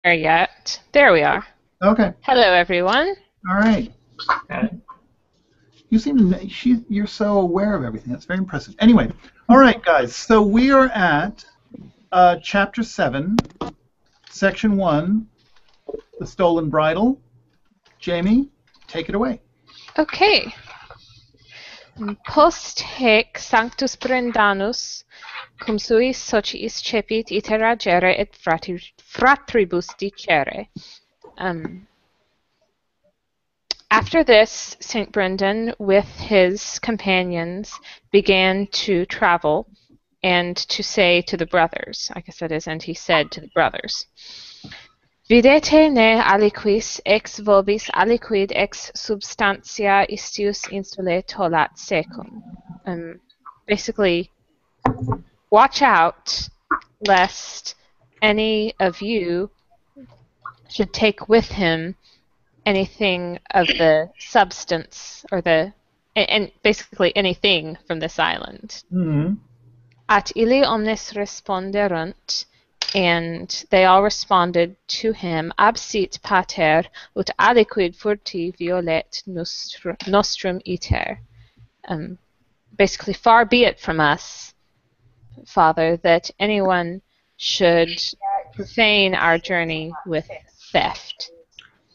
yet. There we are. Okay. Hello, everyone. All right. You seem to, you're so aware of everything. That's very impressive. Anyway, all right, guys. So we are at Chapter 7, Section 1, The Stolen Bridle. Jamie, take it away. Okay. Post haec sanctus Brendanus cum suis sociis cepit iteragere et fratribus dicere. After this, St. Brendan, with his companions, began to travel and to say to the brothers, I guess that is, and he said to the brothers, Videte ne aliquis ex vobis aliquid ex substantia istius insulae tollat secum. Basically, watch out lest any of you should take with him anything of the substance or and basically anything from this island. Mm-hmm. At illi omnes responderunt, and they all responded to him, absit pater ut aliquid furti violet nostrum iter. Basically, far be it from us, Father, that anyone should profane our journey with theft.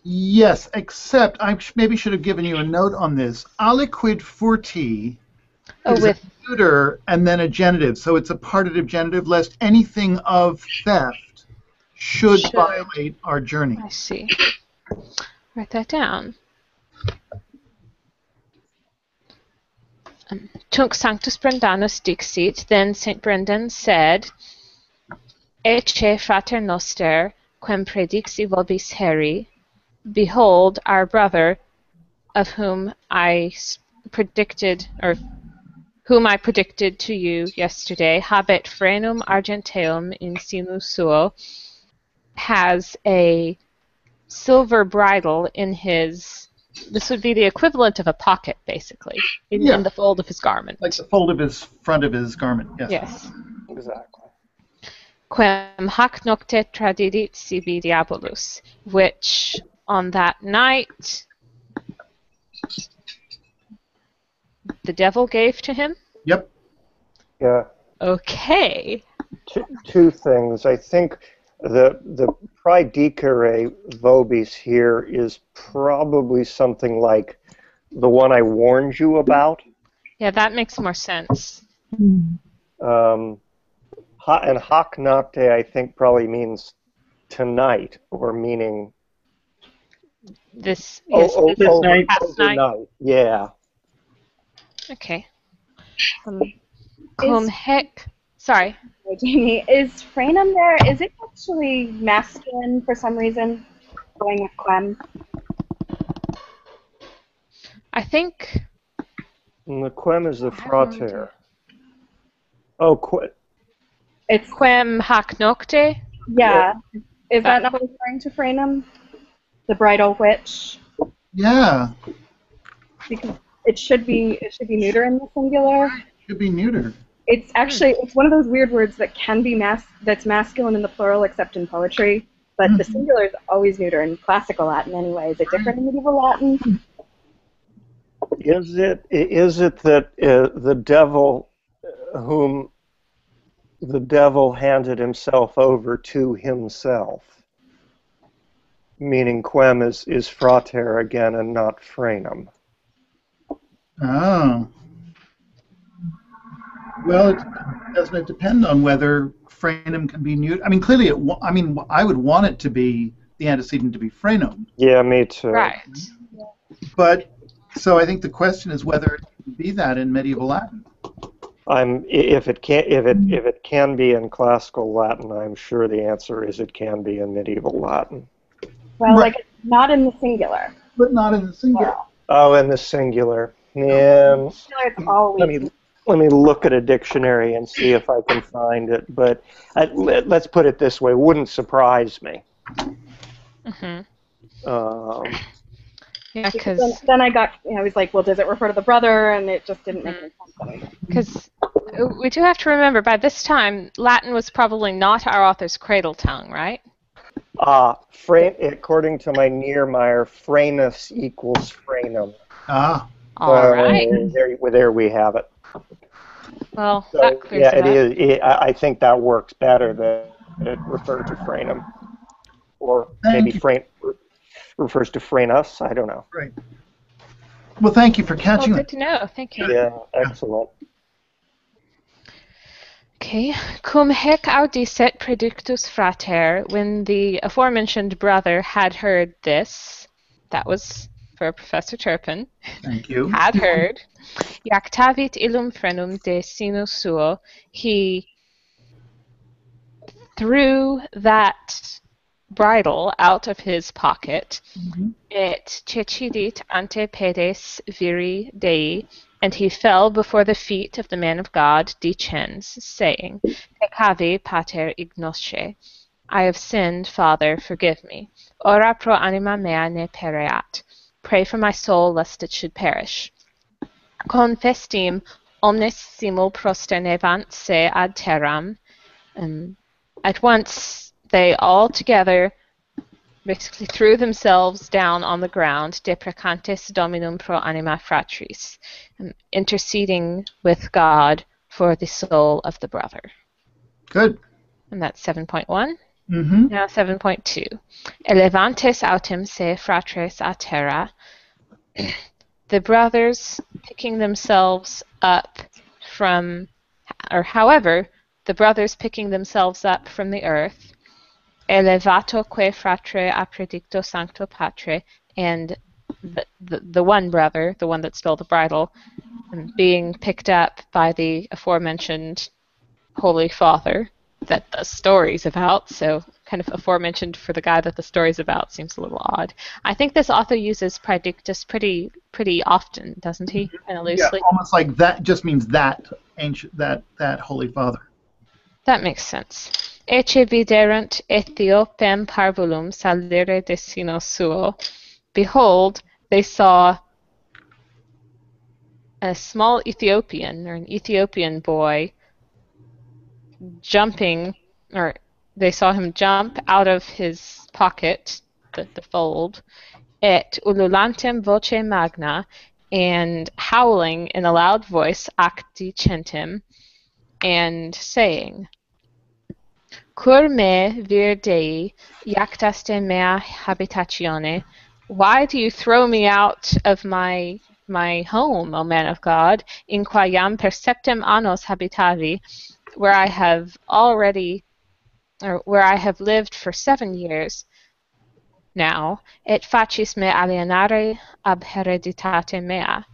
Yes, except I maybe should have given you a note on this. Aliquid furti is a neuter and then a genitive, so it's a partitive genitive, lest anything of theft should violate our journey. I see. Write that down. Tunc Sanctus Brendanus dixit, then St. Brendan said, Ecce frater noster, quem predixi vobis heri, behold, our brother, of whom I predicted to you yesterday, habet frenum argenteum in sinu suo, has a silver bridle in his. This would be the equivalent of a pocket, basically, in the fold of his garment. Like the fold of his front of his garment. Yes. Yes. Exactly. Quem hac nocte tradidit sibi diabolus, which on that night the devil gave to him? Yep. Yeah. Okay. Two things. I think the praedicere vobis here is probably something like the one I warned you about. Yeah, that makes more sense. And hoc nocte, I think, probably means tonight, or meaning this overnight. Yeah. Okay. Cum heck. Sorry. Jamie, is frenum there? Is it actually masculine for some reason? Going with quem. I think. And the quem is the frater. Oh, it's quem hac nocte. Yeah. Is that not referring to frenum? The bridal witch. Yeah. Because it should be neuter in the singular. It should be neuter. It's one of those weird words that can be that's masculine in the plural except in poetry, but the singular is always neuter in classical Latin anyway. Is it different in medieval Latin? Is it that the devil whom the devil handed himself over to himself, meaning quem is frater again and not frenum? Oh. Well, doesn't it depend on whether frenum can be neuter? I mean, clearly, I would want it to be the antecedent to be frenum. Yeah, me too. Right. But so I think the question is whether it can be that in medieval Latin. If it can be in classical Latin, I'm sure the answer is it can be in medieval Latin. Well, like not in the singular. But not in the singular. Oh, in the singular. Yeah. Let me look at a dictionary and see if I can find it. But let's put it this way: wouldn't surprise me. Mm-hmm. Yeah, because then I was like, well, does it refer to the brother? And it just didn't make any sense. Because we do have to remember, by this time, Latin was probably not our author's cradle tongue, right? According to my Niemeyer, Franus equals Franum. Ah. All right. There we have it. Well, So, that clears yeah, it it up. is. I think that works better that it referred to Franum. Or maybe Thank you. refers to Franus. I don't know. Great. Well, thank you for Well, catching good that. to know. Thank you. Yeah, excellent. Okay. Cum hec audicet predictus frater, when the aforementioned brother had heard this, that was for Professor Turpin, Thank you. had heard, jactavit illum frenum de sinu suo, he threw that bridle out of his pocket, et cecidit ante pedes viri Dei, and he fell before the feet of the man of God, dicens, saying, Peccavi pater ignosce, I have sinned, Father, forgive me. Ora pro anima mea ne pereat, pray for my soul lest it should perish. Confestim omnes simul prosternevant se ad terram. At once they all together basically threw themselves down on the ground, deprecantes Dominum pro anima fratris, interceding with God for the soul of the brother. Good. And that's 7.1. Mm-hmm. Now 7.2. Elevantes autem se fratres a terra. The brothers picking themselves up from, or however, the brothers picking themselves up from the earth, elevatoque fratre a predicto sancto patre, and the one brother, the one that stole the bridle, being picked up by the aforementioned Holy Father that the story's about, so kind of aforementioned for the guy that the story's about seems a little odd. I think this author uses predictus pretty often, doesn't he? Kind of loosely. Yeah, almost like that just means that ancient that Holy Father. That makes sense. Ecce viderunt Ethiopem parvulum salire de sino suo. Behold, they saw a small Ethiopian, or an Ethiopian boy, jumping, or they saw him jump out of his pocket, the fold, et ululantem voce magna, and howling in a loud voice, ac dicentem, and saying, Cur me vir Dei, jactaste mea habitatione? Why do you throw me out of my home, O man of God, in qua jam per septem annos habitavi, where I have lived for 7 years now, et facis me alienare ab hereditate mea,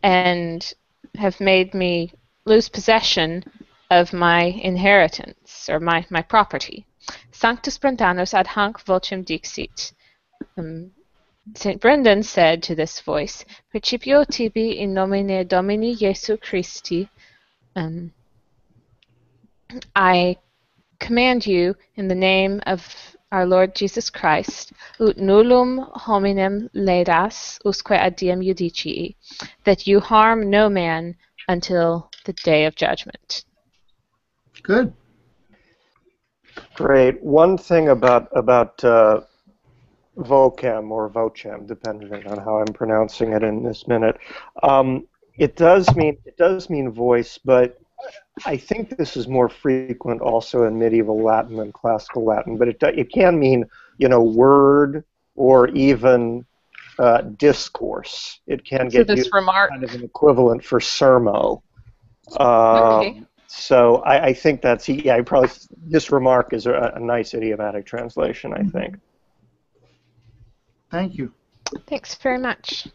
and have made me lose possession of my inheritance, or my property. Sanctus Brendanus ad hanc vocem dixit. St. Brendan said to this voice, Principio tibi in nomine Domini Jesu Christi, I command you in the name of our Lord Jesus Christ, ut nullum hominem ledas usque ad diem judicii, that you harm no man until the day of judgment. Good. Great. One thing about vocem or vocem, depending on how I'm pronouncing it in this minute, it does mean voice, but I think this is more frequent also in medieval Latin and classical Latin. But it can mean word or even discourse. It can get used kind of an equivalent for sermo. Okay. So I think that's this remark is a nice idiomatic translation, I think. Thank you. Thanks very much.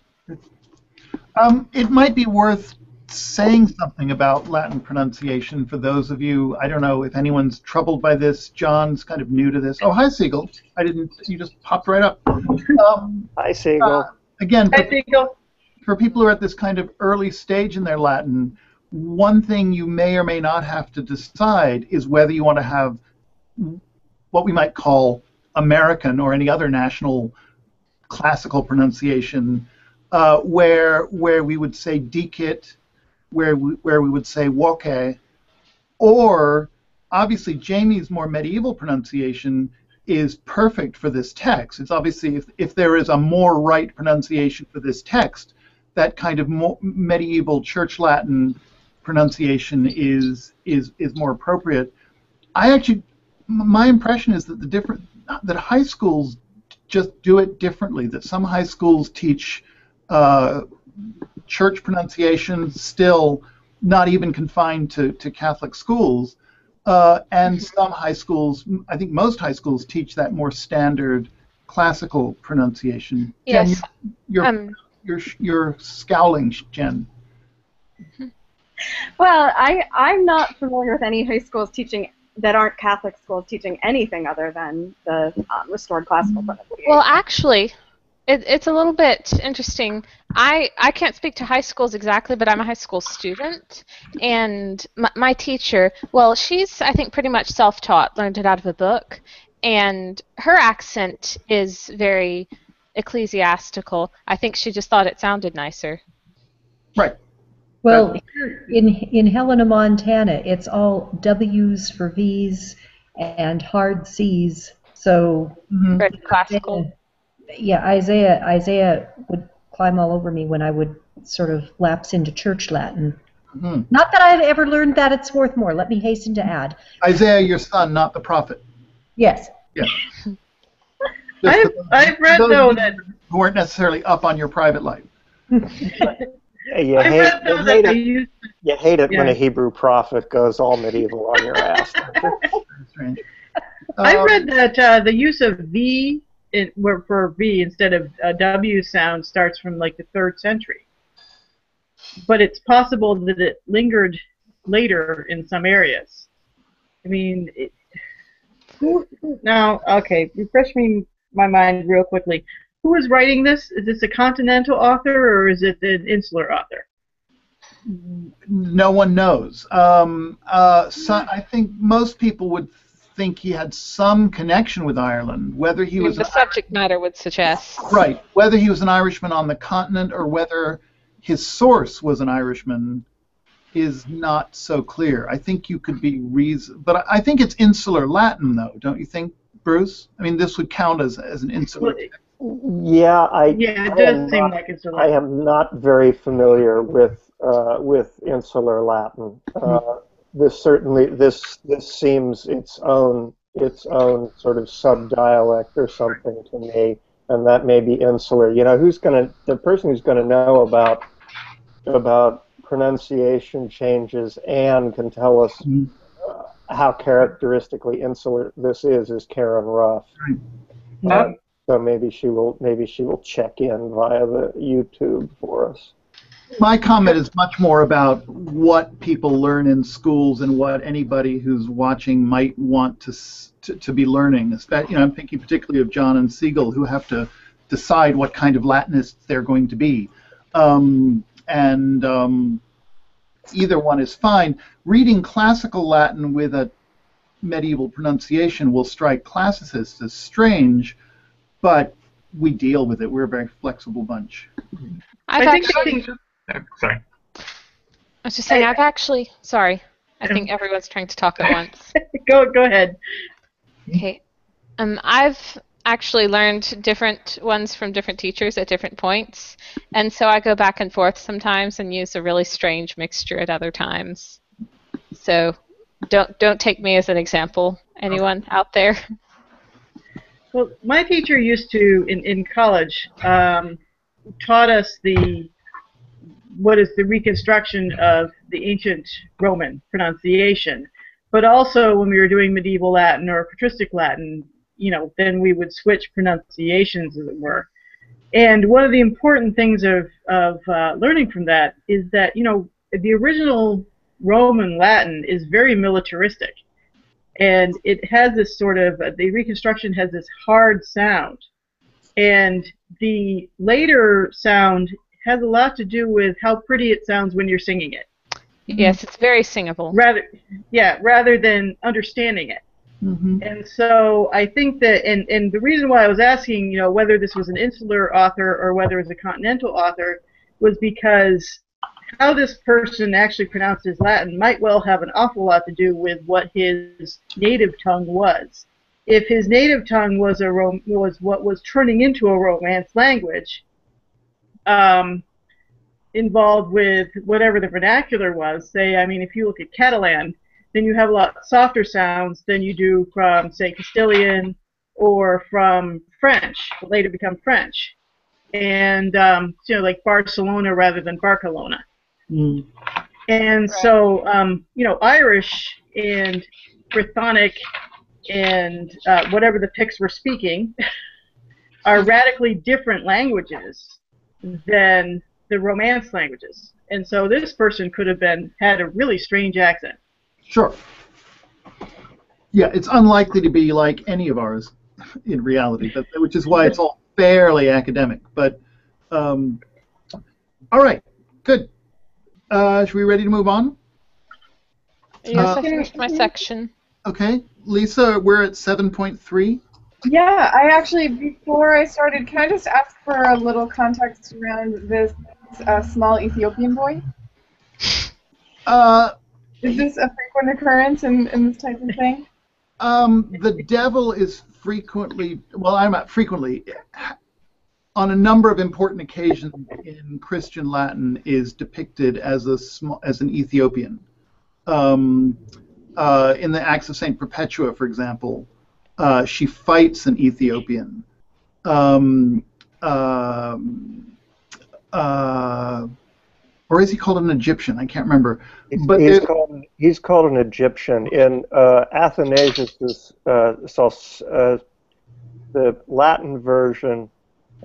It might be worth saying something about Latin pronunciation for those of you. I don't know if anyone's troubled by this. John's kind of new to this. Oh, hi, Siegel. You just popped right up. Hi, Siegel. Again, for people who are at this kind of early stage in their Latin, one thing you may or may not have to decide is whether you want to have what we might call American or any other national classical pronunciation, where we would say dicit, where we would say woke, or obviously Jamie's more medieval pronunciation is perfect for this text. It's obviously, if there is a more right pronunciation for this text, that kind of medieval Church Latin pronunciation is more appropriate. My impression is that that high schools just do it differently. That some high schools teach church pronunciation, still not even confined to Catholic schools, and some high schools, I think most high schools, teach that more standard classical pronunciation. Yes. Jen, you're scowling, Jen. Well, I'm not familiar with any high schools teaching that aren't Catholic schools teaching anything other than the restored classical pronunciation. Well, actually, it's a little bit interesting. I can't speak to high schools exactly, but I'm a high school student, and my teacher, well, she's, I think, pretty much self-taught, learned it out of a book, and her accent is very ecclesiastical. I think she just thought it sounded nicer. Right. Well, here in Helena, Montana, it's all W's for V's and hard C's. So Very classical. yeah, Isaiah would climb all over me when I would sort of lapse into church Latin. Not that I've ever learned that at Swarthmore. Let me hasten to add. Isaiah, your son, not the prophet. Yes. Yeah. I've read though that who weren't necessarily up on your private life. You hate it when a Hebrew prophet goes all medieval on your ass. Strange. I've read that the use of V for V instead of W sound starts from like the 3rd century. But it's possible that it lingered later in some areas. I mean, now, okay, refresh my mind real quickly. Who is writing this? Is this a continental author or is it an insular author? No one knows. I think most people would think he had some connection with Ireland. Whether he was the subject matter would suggest. Right. Whether he was an Irishman on the continent or whether his source was an Irishman is not so clear. I think you could be but I think it's insular Latin, though, don't you think, Bruce? I mean, this would count as an insular. Yeah, it does seem like it's. I am not very familiar with insular Latin. This seems its own sort of sub-dialect or something to me, and that may be insular. You know, the person who's going to know about pronunciation changes and can tell us how characteristically insular this is Karen Ruff. So maybe she will check in via the YouTube for us. My comment is much more about what people learn in schools and what anybody who's watching might want to be learning. I'm thinking particularly of John and Siegel, who have to decide what kind of Latinists they're going to be. Either one is fine. Reading classical Latin with a medieval pronunciation will strike classicists as strange, but we deal with it. We're a very flexible bunch. I was just saying, sorry. I think everyone's trying to talk at once. Go ahead. Okay. I've actually learned different ones from different teachers at different points, and so I go back and forth sometimes and use a really strange mixture at other times. So don't take me as an example. Anyone out there? Well, my teacher used to, in college, taught us what is the reconstruction of the ancient Roman pronunciation, but also when we were doing medieval Latin or patristic Latin, then we would switch pronunciations, as it were. And one of the important things of learning from that is that, the original Roman Latin is very militaristic. And it has this sort of, the reconstruction has this hard sound. And the later sound has a lot to do with how pretty it sounds when you're singing it. Yes, it's very singable. Rather than understanding it. Mm-hmm. And so I think that, and the reason why I was asking, whether this was an insular author or whether it was a continental author was because how this person actually pronounced his Latin might well have an awful lot to do with what his native tongue was. if his native tongue was was what was turning into a Romance language, involved with whatever the vernacular was. Say, I mean, if you look at Catalan, then you have a lot softer sounds than you do from, say, Castilian or from French, later become French. And, you know, like Barcelona rather than Barcelona. Mm. And so, you know, Irish and Brythonic and whatever the Picts were speaking are radically different languages than the Romance languages. And so this person could have had a really strange accent. Sure. Yeah, it's unlikely to be like any of ours in reality, but which is why it's all fairly academic. But all right, good. Should we ready to move on? Yes, I finished my section. Okay, Lisa, we're at 7.3. Yeah, I actually, before I started, can I just ask for a little context around this small Ethiopian boy? Is this a frequent occurrence in this type of thing? The devil is frequently, well, I'm not frequently, on a number of important occasions in Christian Latin is depicted as an Ethiopian. In the Acts of Saint Perpetua, for example, she fights an Ethiopian. Or is he called an Egyptian? I can't remember. But he's called an Egyptian. In Athanasius' the Latin version,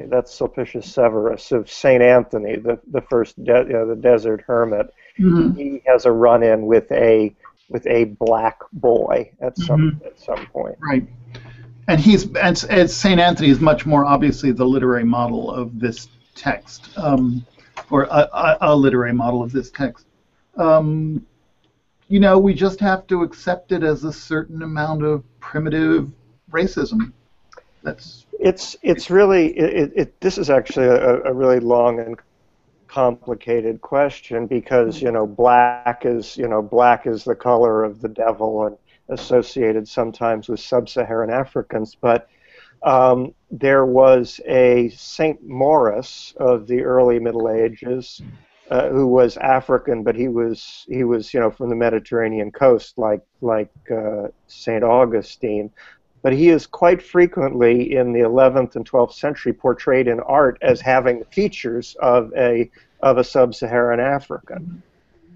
that's Sulpicius Severus of Saint Anthony, the first the desert hermit. Mm-hmm. He has a run-in with a black boy at some point. Right. And Saint Anthony is much more obviously the literary model of this text. Or a literary model of this text. You know, we just have to accept it as a certain amount of primitive racism. It's really this is actually a really long and complicated question because black is the color of the devil and associated sometimes with sub-Saharan Africans, but there was a Saint Maurice of the early Middle Ages who was African, but he was from the Mediterranean coast, like Saint Augustine. But he is quite frequently in the 11th and 12th century portrayed in art as having the features of a sub-Saharan African.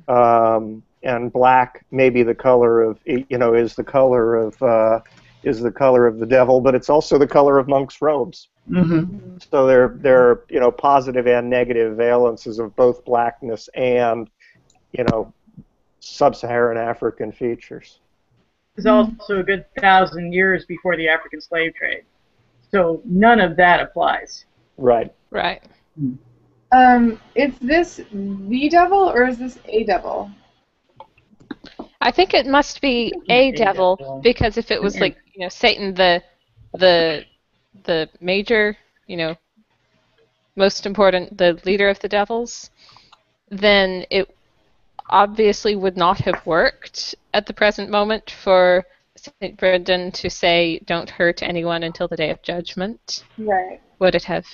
And black may be the color of is the color of the devil, but it's also the color of monks' robes. Mm-hmm. So there are positive and negative valences of both blackness and sub-Saharan African features. It's also a good 1,000 years before the African slave trade, so none of that applies. Right. Right. Is this the devil or is this a devil? I think it must be a devil because if it was like Satan, the major, most important, the leader of the devils, then it obviously would not have worked at the present moment for St. Brendan to say, "Don't hurt anyone until the day of judgment." Right. Would it have?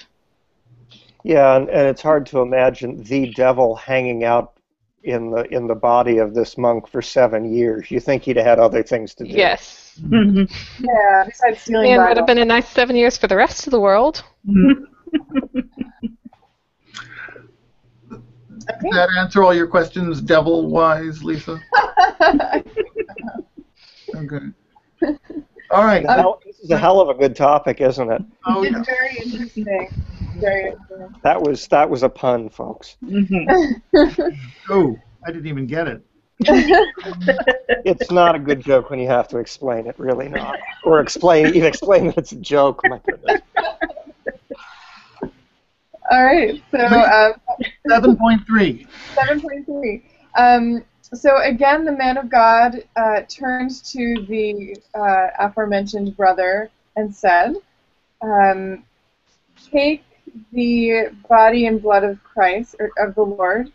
Yeah, and it's hard to imagine the devil hanging out in the body of this monk for 7 years. You think he'd have had other things to do. Yes. Yeah, besides stealing And would have been a nice 7 years for the rest of the world. Does that answer all your questions, devil-wise, Lisa? Okay. All right. This is a hell of a good topic, isn't it? Oh, It's yeah. very interesting. Very interesting. That was a pun, folks. Oh, I didn't even get it. It's not a good joke when you have to explain it, really not. Or explain that it's a joke. My goodness. All right, so 7.3. 7.3. So again, the man of God turned to the aforementioned brother and said, "Take the body and blood of Christ, or of the Lord,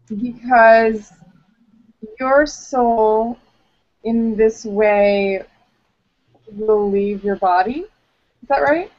because your soul in this way will leave your body. Is that right?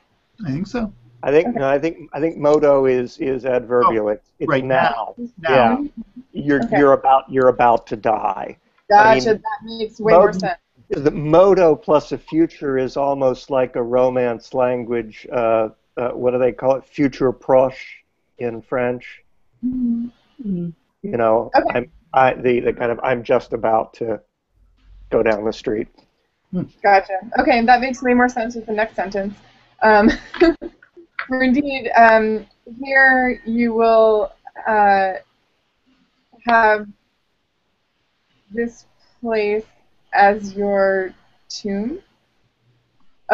I think so. I think no, I think modo is adverbial. It's right now. now. Yeah, Okay. you're about to die. Gotcha. That makes way more sense. The modo plus a future is almost like a Romance language. What do they call it? Future proche in French. Mm-hmm. You know, Okay. the kind of I'm just about to go down the street. Gotcha. Okay, that makes way more sense with the next sentence. For indeed, here you will have this place as your tomb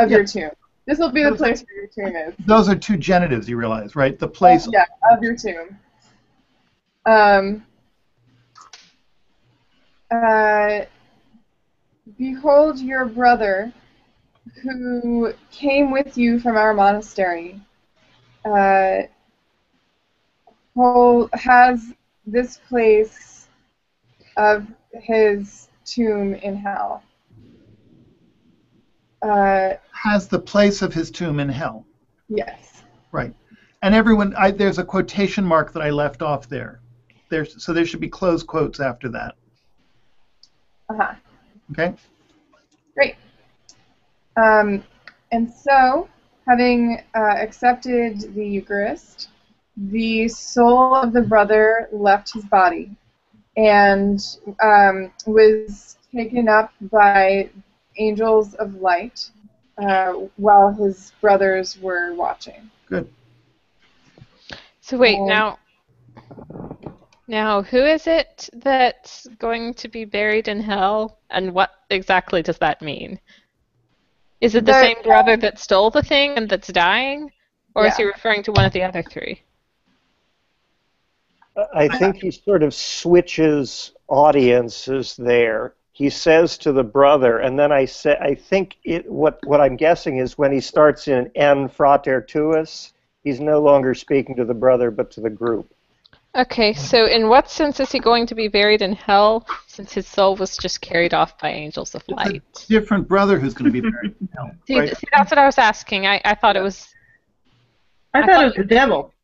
your tomb. This will be the place where your tomb is. Those are two genitives, you realize, right? The place. Yeah, of your tomb. Behold your brother who came with you from our monastery has this place of his tomb in hell. Has the place of his tomb in hell. Yes. Right. And everyone, there's a quotation mark that I left off there. So there should be closed quotes after that. Uh-huh. Okay? Great. And so, having accepted the Eucharist, the soul of the brother left his body and was taken up by angels of light while his brothers were watching. Good. So wait, now who is it that's going to be buried in hell, and what exactly does that mean? Is it the same brother that stole the thing and that's dying, or is he referring to one of the other three? I think he sort of switches audiences there. He says to the brother, and then I think what I'm guessing is when he starts in En frater tuus, he's no longer speaking to the brother but to the group. Okay, so in what sense is he going to be buried in hell, since his soul was just carried off by angels of light? It's a different brother who's going to be buried in hell. See, that's what I was asking. I thought it was... I thought it was the devil.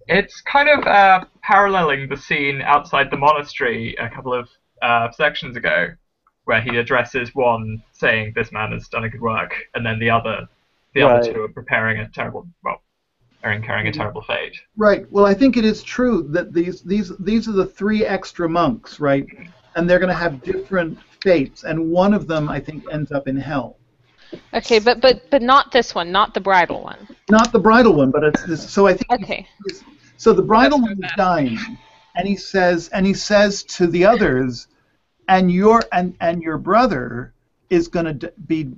It's kind of paralleling the scene outside the monastery a couple of sections ago, where he addresses one saying, "This man has done a good work," and then the other two are preparing a terrible, are incurring a terrible fate. Right. Well, I think it is true that these are the three extra monks, right? And they're going to have different fates, and one of them, I think, ends up in hell. Okay, but not this one, not the bridal one. Not the bridal one, but it's this. So I think. Okay. So the bridal one is dying, and he says to the others, and your brother is going to be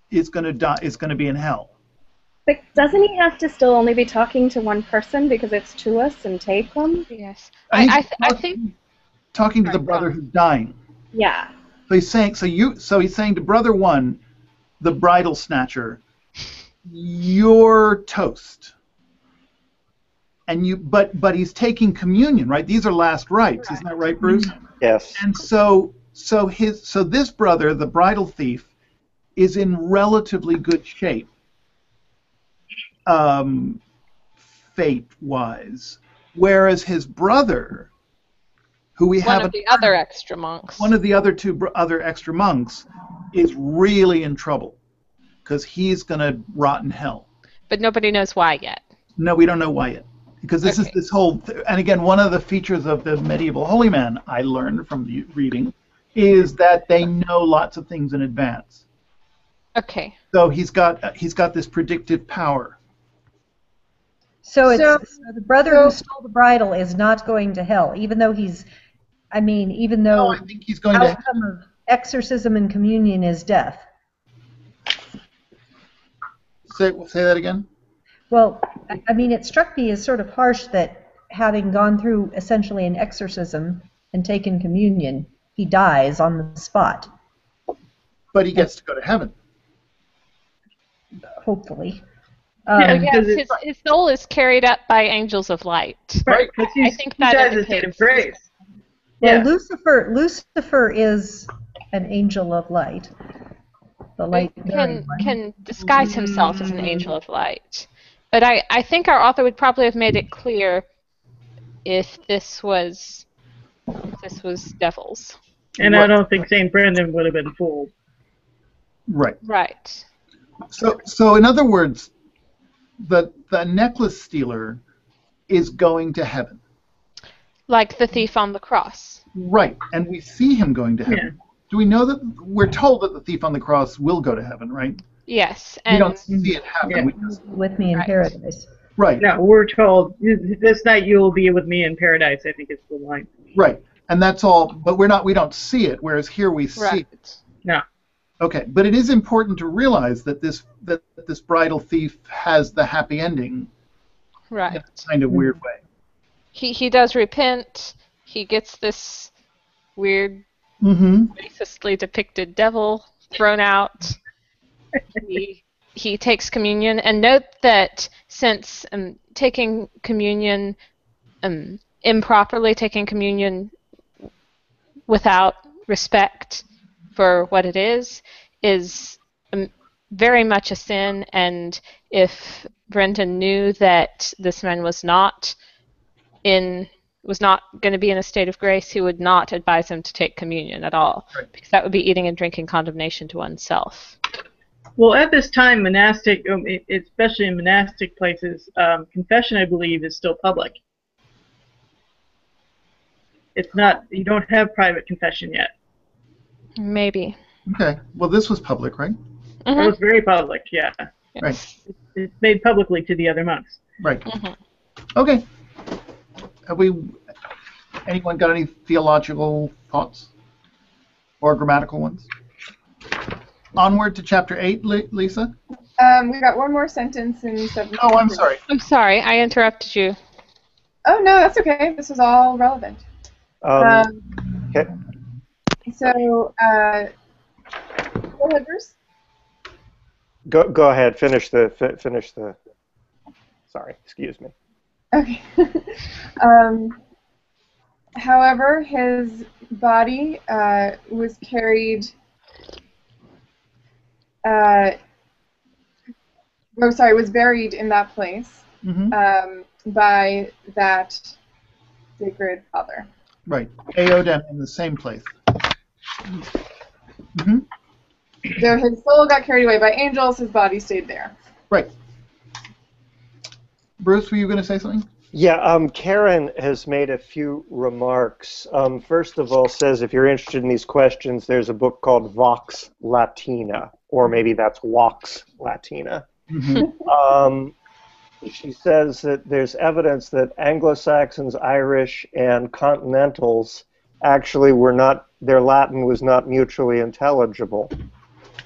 in hell. But doesn't he have to still only be talking to one person because it's to us and take them? Yes. I I think talking to the brother who's dying. Yeah. So he's saying he's saying to brother one, the bridal snatcher, you're toast. And but he's taking communion, right? These are last rites, isn't that right, Bruce? Yes. And so this brother, the bridal thief, is in relatively good shape, fate-wise, whereas his brother, who we have one of the other extra monks, one of the other other extra monks, is really in trouble because he's going to rot in hell. But nobody knows why yet. No, we don't know why yet. Because this is this whole, and again, one of the features of the medieval holy man I learned from the reading is that they know lots of things in advance. Okay. So he's got this predictive power. So the brother who stole the bridle is not going to hell, even though I think he's going outcome of exorcism and communion is death. Say that again. Well, I mean, it struck me as sort of harsh that having gone through essentially an exorcism and taken communion, he dies on the spot. But he gets to go to heaven. Hopefully. Yes, his soul is carried up by angels of light. Right. I think that indicates grace. Well, Yeah. Lucifer is an angel of light. the light-bearing one. Can disguise himself as an angel of light. But I think our author would probably have made it clear if this was devils. And I don't think St. Brendan would have been fooled. Right. Right. So in other words, the necklace stealer is going to heaven. Like the thief on the cross. Right, and we see him going to heaven. Yeah. Do we know that we're told that the thief on the cross will go to heaven, right? Yes. We And don't see it happen. Yeah. We just, With me in Right. paradise. right, No, we're told this night you will be with me in paradise. I think it's the line. right, and that's all. But we don't see it. Whereas here we see right. it. No. Okay, but it is important to realize that this bridal thief has the happy ending Right. in a kind of weird way. He does repent. He gets this weird, Mm-hmm. racistly depicted devil thrown out. He takes communion, and note that since taking communion improperly, taking communion without respect for what it is very much a sin. And if Brendan knew that this man was not going to be in a state of grace, he would not advise him to take communion at all, Right. because that would be eating and drinking condemnation to oneself. Well, at this time, monastic, especially in monastic places, confession, I believe, is still public. It's not. You don't have private confession yet. Maybe. Okay, well, this was public, right? Mhm. It was very public. Yeah, Right, it's made publicly to the other monks. right. Mhm. Okay. Have anyone got any theological thoughts or grammatical ones? Onward to chapter 8, Lisa. We got one more sentence in 7. Oh, I'm sorry. I'm sorry, I interrupted you. Oh, no, that's okay. This was all relevant. Okay. So, go ahead, Bruce. Go ahead. Finish the. Sorry. Excuse me. Okay. However, his body was carried. Was buried in that place Mm-hmm. by that sacred father. Right. Aodem in the same place. Mm-hmm. So his soul got carried away by angels. His body stayed there. Right. Bruce, were you going to say something? Yeah, Karen has made a few remarks. First of all, says if you're interested in these questions, there's a book called Vox Latina, or maybe that's Vox Latina. Mm-hmm. She says that there's evidence that Anglo-Saxons, Irish, and Continentals actually were not, their Latin was not mutually intelligible,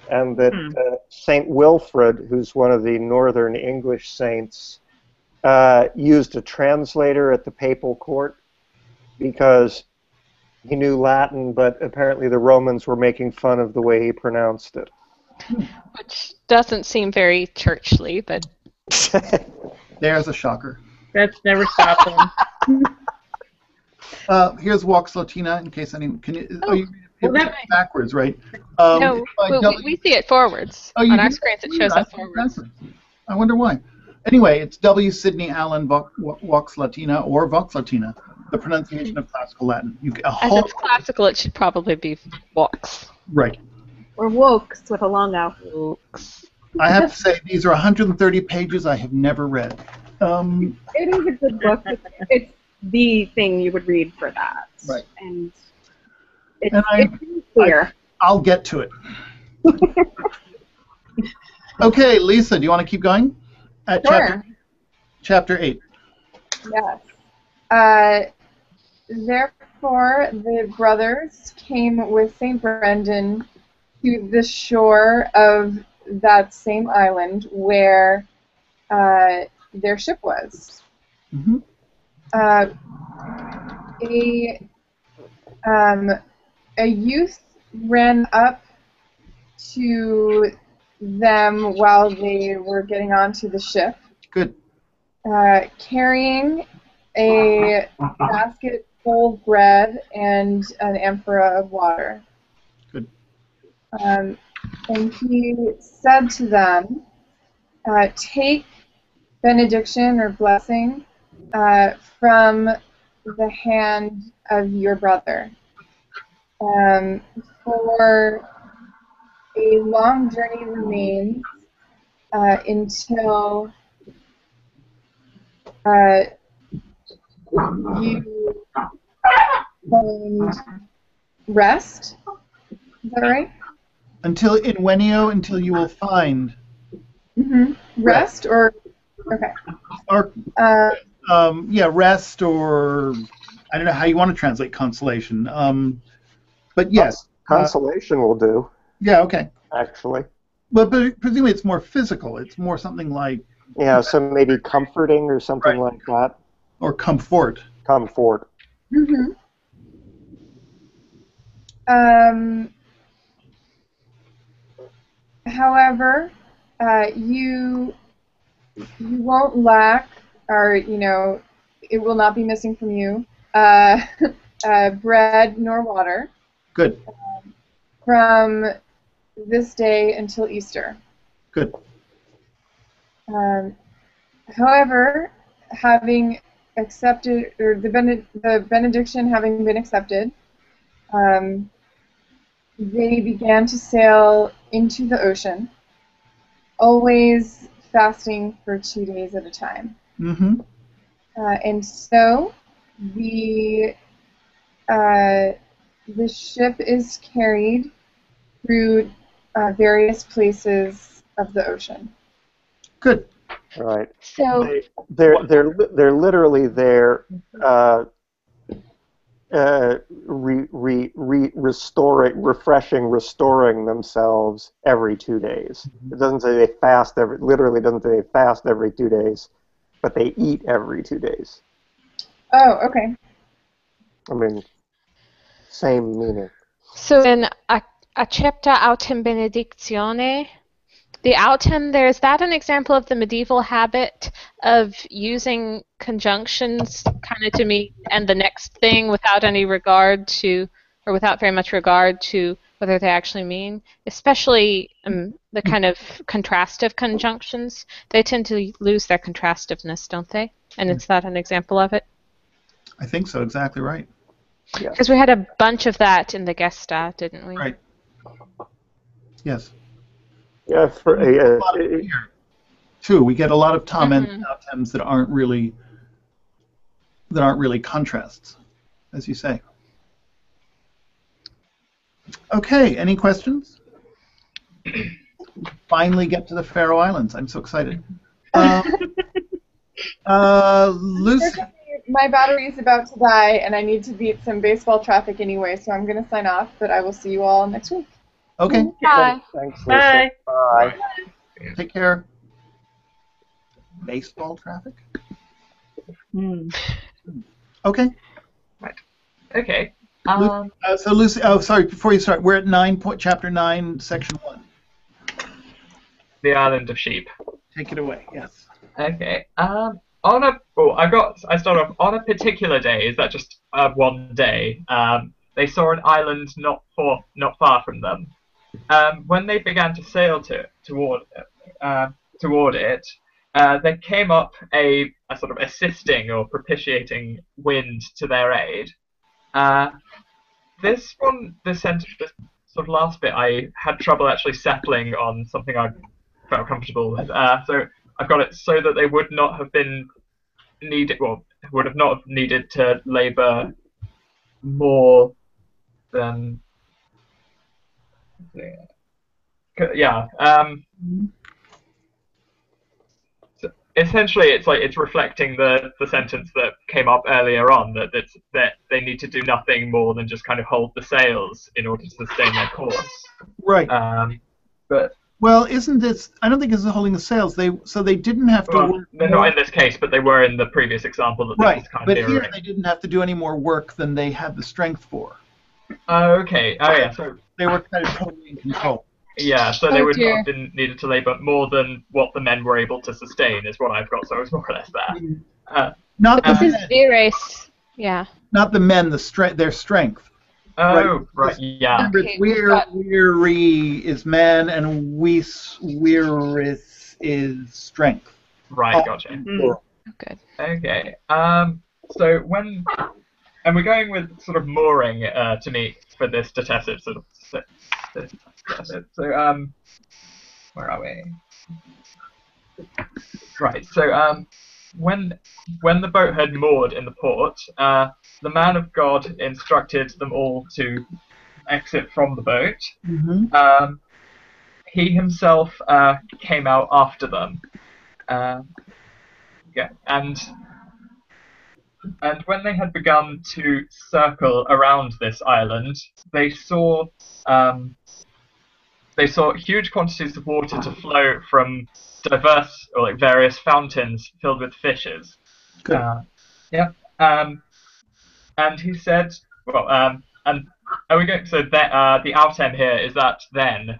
and that Saint Wilfrid, who's one of the northern English saints, used a translator at the papal court because he knew Latin, but apparently the Romans were making fun of the way he pronounced it. Which doesn't seem very churchly, but There's a shocker. That's never stopped them. Here's Vox Latina, in case anyone can. You well, read it backwards, right? no, we see it forwards. Oh, you on our do? screens it shows up forwards. Backwards. I wonder why. Anyway, it's W. Sidney Allen Vox Latina or Vox Latina, the pronunciation of classical Latin. As it's classical, it should probably be Vox. Right. Or wokes with a long O. I have to say, these are 130 pages I have never read. It is a good book. It's the thing you would read for that. Right. And it's pretty I, clear. I'll get to it. Okay, Lisa, do you want to keep going? At Sure. chapter 8. Yes. Therefore, the brothers came with St. Brendan to the shore of that same island where their ship was. Mm-hmm. A youth ran up to them while they were getting onto the ship, Good. carrying a basket full of bread and an amphora of water. Good. And he said to them, take benediction or blessing from the hand of your brother. For a long journey remains until you find rest. Is that right? Until you will find rest, or okay. Or rest, or I don't know how you want to translate consolation. But yes, consolation will do. Yeah, okay. Actually. But presumably it's more physical. It's more something like. Yeah, so maybe comforting or something like that. Or comfort. Comfort. However, you won't lack, or it will not be missing from you, bread nor water. Good. From this day until Easter. Good. However, having accepted, or the benediction having been accepted, they began to sail into the ocean, always fasting for 2 days at a time. And so the ship is carried through various places of the ocean. Good. Right. So they're literally there, restoring themselves every 2 days. It doesn't say they fast literally doesn't say they fast every 2 days, but they eat every 2 days. Oh, okay. I mean, same meaning. So in Accepta autem benedictione, the autem there, is that an example of the medieval habit of using conjunctions kind of to mean and the next thing without any regard to, or without very much regard to whether they actually mean, especially the kind of contrastive conjunctions, they tend to lose their contrastiveness, don't they? And is that an example of it? I think so, exactly right. Because we had a bunch of that in the Gesta, didn't we? Right. Yes. Yeah, too. We get a lot of tom and autems that aren't really contrasts, as you say. Okay, any questions? Finally get to the Faroe Islands. I'm so excited. Lucy. My battery is about to die, and I need to beat some baseball traffic anyway, so I'm going to sign off, but I will see you all next week. Okay. Bye. Thanks, Lisa. Bye. Bye. Take care. Baseball traffic? Okay. Right. Okay. So Lucy, sorry, before you start, we're at chapter 9, section 1. The Island of Sheep. Take it away, yes. Okay. I start off on a particular day. Is that just one day? They saw an island not far from them. When they began to sail toward it, there came up a sort of assisting or propitiating wind to their aid. This sort of last bit, I had trouble actually settling on something I felt comfortable with. So I've got it so that they would not have been would not have needed to labour more than. Yeah. So essentially, it's reflecting the sentence that came up earlier on that they need to do nothing more than just kind of hold the sails in order to sustain their course. Right. But. Well, isn't this? I don't think it's holding the sails. They didn't have to. Well, they're not in this case, but they were in the previous example that this is kind of mirroring. But here they didn't have to do any more work than they had the strength for. Oh, okay. Oh, yeah. So they were kind of totally in control. Yeah, so they would not have been needed to labour more than what the men were able to sustain, is what I've got. So it's more or less that. Not this is Vires. Yeah. Not the men, their strength. Oh, right, yeah. Remember, Okay, we've got weary is man, and wearis is strength. Right, gotcha. Plural. good. Okay. So when, and we're going with sort of mooring to meet for this detective sort of. So where are we? Right. So when the boat had moored in the port, the man of God instructed them all to exit from the boat. Mm-hmm. He himself came out after them. Yeah, and when they had begun to circle around this island, they saw huge quantities of water to flow from diverse or like various fountains filled with fishes. Good. Yeah. And he said, well, and are we going? So the out end here is that then.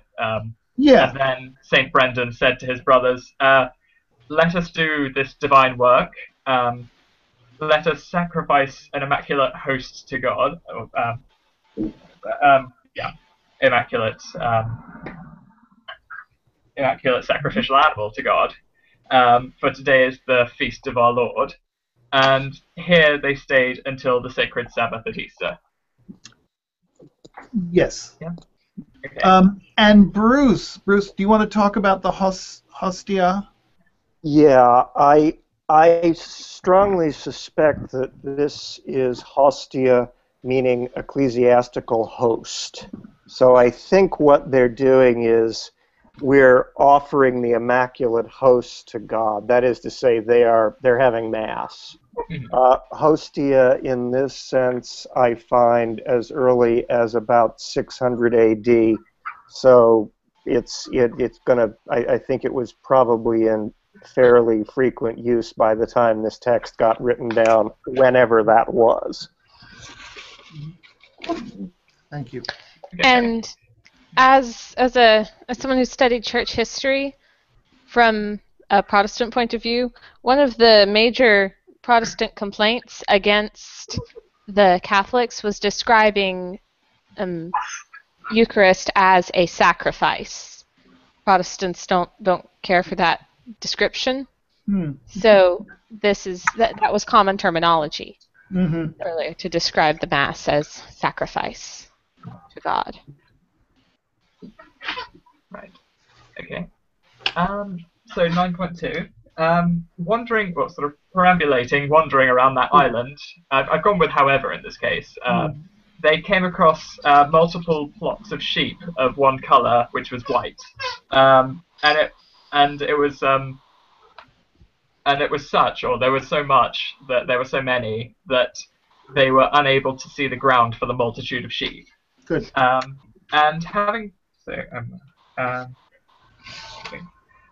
Yeah. And then Saint Brendan said to his brothers, "Let us do this divine work. Let us sacrifice an immaculate host to God. Yeah, immaculate, immaculate sacrificial animal to God. For today is the feast of our Lord." And here they stayed until the sacred Sabbath at Easter. Yes. Yeah. Okay. And Bruce, do you want to talk about the hostia? Yeah, I strongly suspect that this is hostia, meaning ecclesiastical host. So I think what they're doing is we're offering the immaculate host to God. That is to say, they're having mass. Hostia, in this sense, I find as early as about 600 A.D. So it's gonna. I think it was probably in fairly frequent use by the time this text got written down, whenever that was. Thank you. And as someone who studied church history from a Protestant point of view, one of the major Protestant complaints against the Catholics was describing Eucharist as a sacrifice. Protestants don't care for that description. So that was common terminology earlier to describe the Mass as sacrifice to God. Right. Okay. So 9.2. Wandering, well, sort of perambulating, wandering around that island. I've gone with however in this case. They came across multiple flocks of sheep of one color, which was white, and it was such, or there was so much that there were so many that they were unable to see the ground for the multitude of sheep. Good.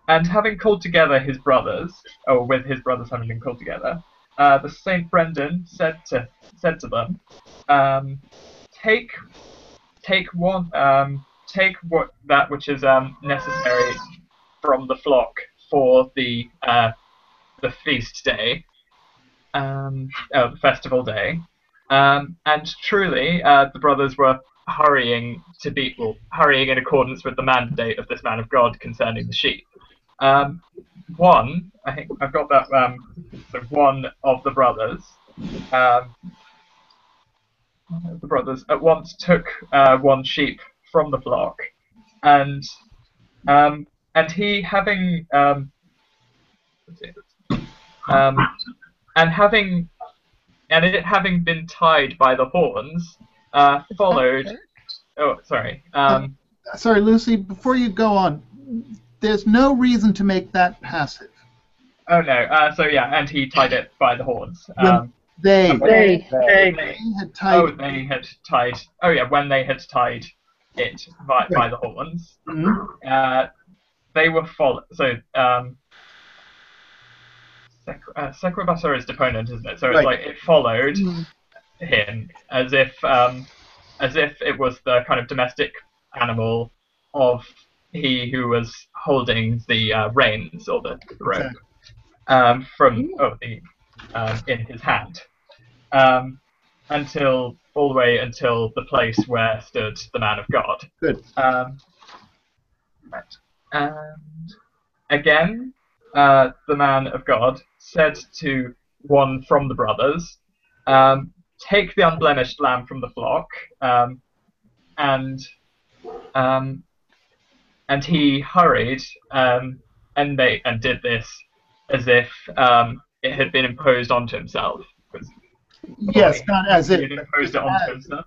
And having called together his brothers, or with his brothers having been called together, the Saint Brendan said to them, take that which is necessary from the flock for the feast day, the festival day, and truly the brothers were hurrying in accordance with the mandate of this man of God concerning the sheep. One, I think I've got that. So one of the brothers at once took one sheep from the flock, and he having and it having been tied by the horns, followed. Oh, sorry. Sorry, Lucy. Before you go on, there's no reason to make that passive. Oh no. So yeah, and he tied it by the horns. They had tied. Oh, they had tied. Oh yeah, when they had tied it by the horns, they were followed. So Secrebassor is deponent, isn't it? So it's like it followed him as if it was the kind of domestic animal of he who was holding the reins or the rope in his hand, until all the way until the place where stood the man of God. Good. Right. And again, the man of God said to one from the brothers, take the unblemished lamb from the flock, and he hurried and did this as if it had been imposed onto himself. Yes, not as he if. had imposed it onto himself.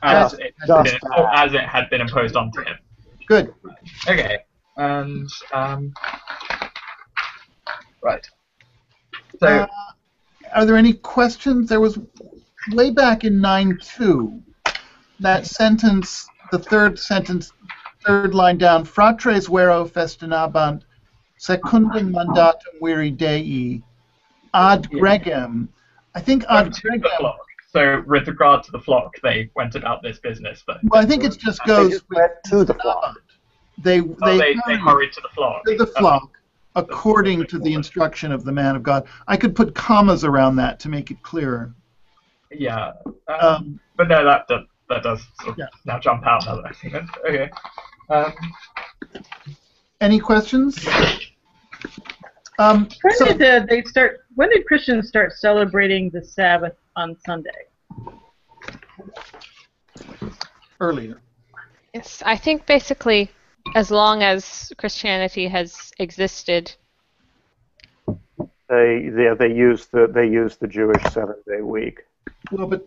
As As it had been imposed onto him. Good. Okay, and right. So, are there any questions? There was way back in 9:2, that sentence, the third sentence, third line down, fratres vero festinabant secundum mandatum viri Dei ad gregem. I think ad gregem. So with regard to the flock, they went about this business. But well, I think it just goes to the flock. They hurried to the flock. To the flock, according to the instruction of the man of God. I could put commas around that to make it clearer. Yeah, but no, that does sort of now jump out now that I think it. Okay. Any questions? When did Christians start celebrating the Sabbath on Sunday? Earlier. Yes, I think basically as long as Christianity has existed. They used the Jewish 7-day week. Well, but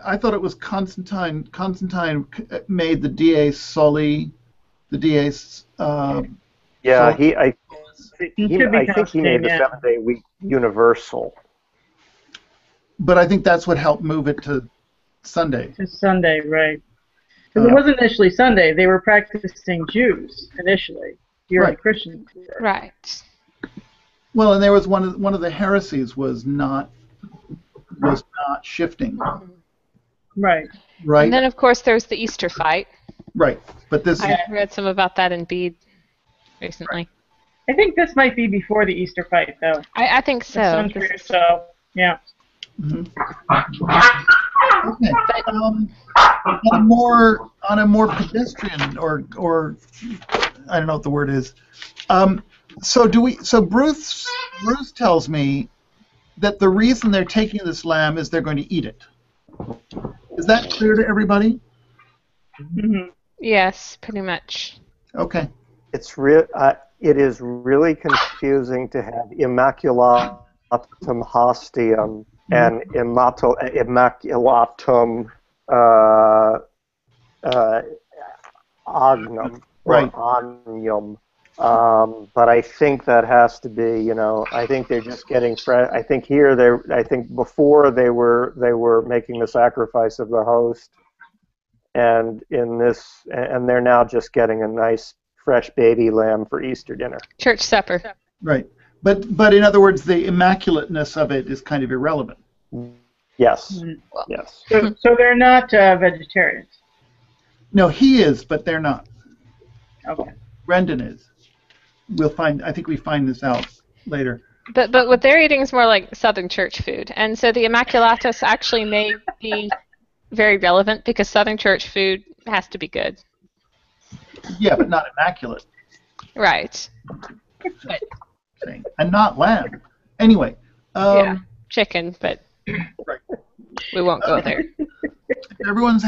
I thought it was Constantine. Constantine made the Dies Soli, the Dies. Yeah, Soli. I think he made the 7-day week universal. But I think that's what helped move it to Sunday. To Sunday, right? Because it wasn't initially Sunday; they were practicing Jews initially. Right. Christians. Right. Well, and there was one of the heresies was not shifting. Right. Right. And then of course there's the Easter fight. Right. But this I read some about that in Bede recently. I think this might be before the Easter fight, though. I think so. A century or so. Yeah. Mm-hmm. Okay. On a more pedestrian or I don't know what the word is. So Bruce tells me that the reason they're taking this lamb is they're going to eat it. Is that clear to everybody? Mm-hmm. Yes, pretty much. Okay. It is really confusing to have immaculatum hostium and immaculatum agnum or onium. But I think that has to be, I think they're just getting fresh. I think before they were making the sacrifice of the host, and and they're now just getting a nice fresh baby lamb for Easter dinner. Church supper. Right. But in other words, the immaculateness of it is kind of irrelevant. Yes. Well, yes. So they're not vegetarians. No, he is, but they're not. Okay. Brendan is. I think we find this out later. But what they're eating is more like Southern Church food, and so the Immaculatus actually may be very relevant because Southern Church food has to be good. Yeah, but not immaculate. Right. And not lamb. Anyway. Yeah, chicken, but right. We won't go there. Everyone's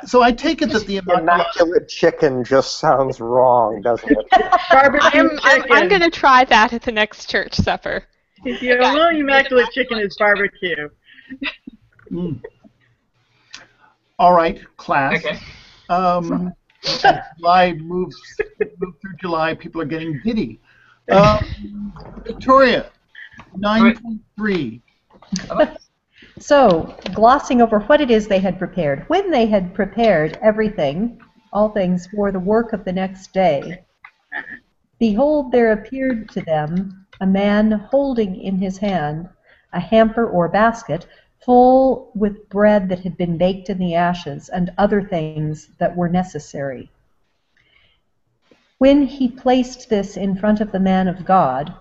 so I take it that the immaculate chicken just sounds wrong, doesn't it? I'm going to try that at the next church supper. The only immaculate chicken is barbecue. All right, class. Okay. July moves through July. People are getting giddy. Victoria, 9.3. So, glossing over what it is they had prepared. When they had prepared everything, all things for the work of the next day, behold, there appeared to them a man holding in his hand a hamper or basket full with bread that had been baked in the ashes and other things that were necessary. When he had placed this in front of the man of God,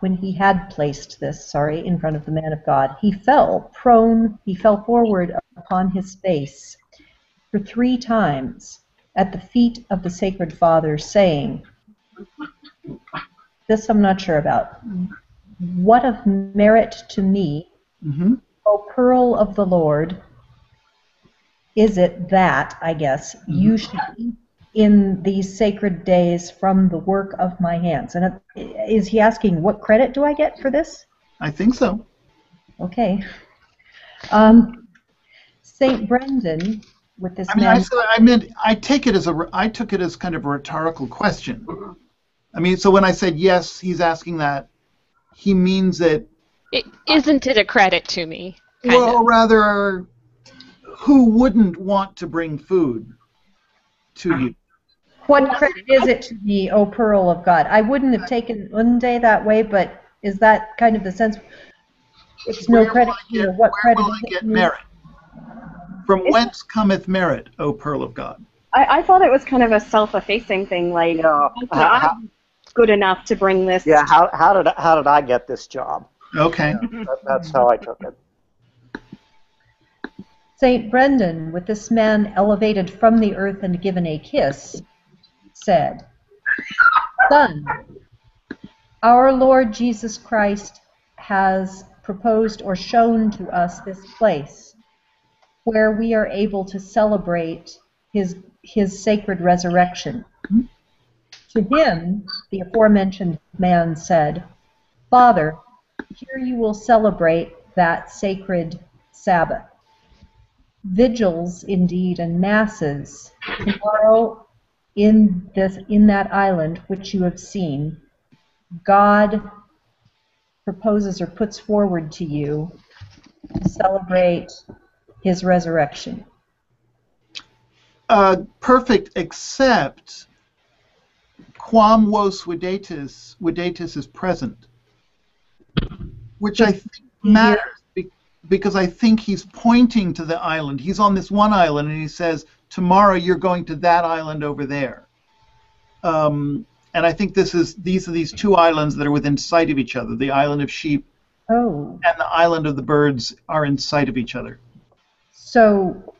he fell forward upon his face for 3 times at the feet of the Sacred Father, saying, this I'm not sure about, what of merit to me, O pearl of the Lord, is it that, I guess, you should eat in these sacred days from the work of my hands? And is he asking, what credit do I get for this? I think so. Okay. St. Brendan, with this I took it as kind of a rhetorical question. I mean, so when I said yes, he's asking that, he means that. Isn't it a credit to me? Well, rather, who wouldn't want to bring food to you? What credit is it to me, O pearl of God? I wouldn't have taken Unde that way, but is that kind of the sense? It's no credit to you. What credit is it to me? Merit? From whence cometh merit, O pearl of God? I thought it was kind of a self-effacing thing, like, I'm good enough to bring this. Yeah, how did I get this job? Okay. That's how I took it. St. Brendan, with this man elevated from the earth and given a kiss, said, Son, our Lord Jesus Christ has proposed or shown to us this place where we are able to celebrate his sacred resurrection. To him, the aforementioned man said, Father, here you will celebrate that sacred Sabbath. Vigils, indeed, and masses. Tomorrow, in that island which you have seen, God proposes or puts forward to you to celebrate his resurrection. Perfect, except quam vos videtis is present, which I think matters because I think he's pointing to the island. He's on this one island, and he says, tomorrow you're going to that island over there. And I think these are these 2 islands that are within sight of each other. The island of sheep and the island of the birds are in sight of each other. So,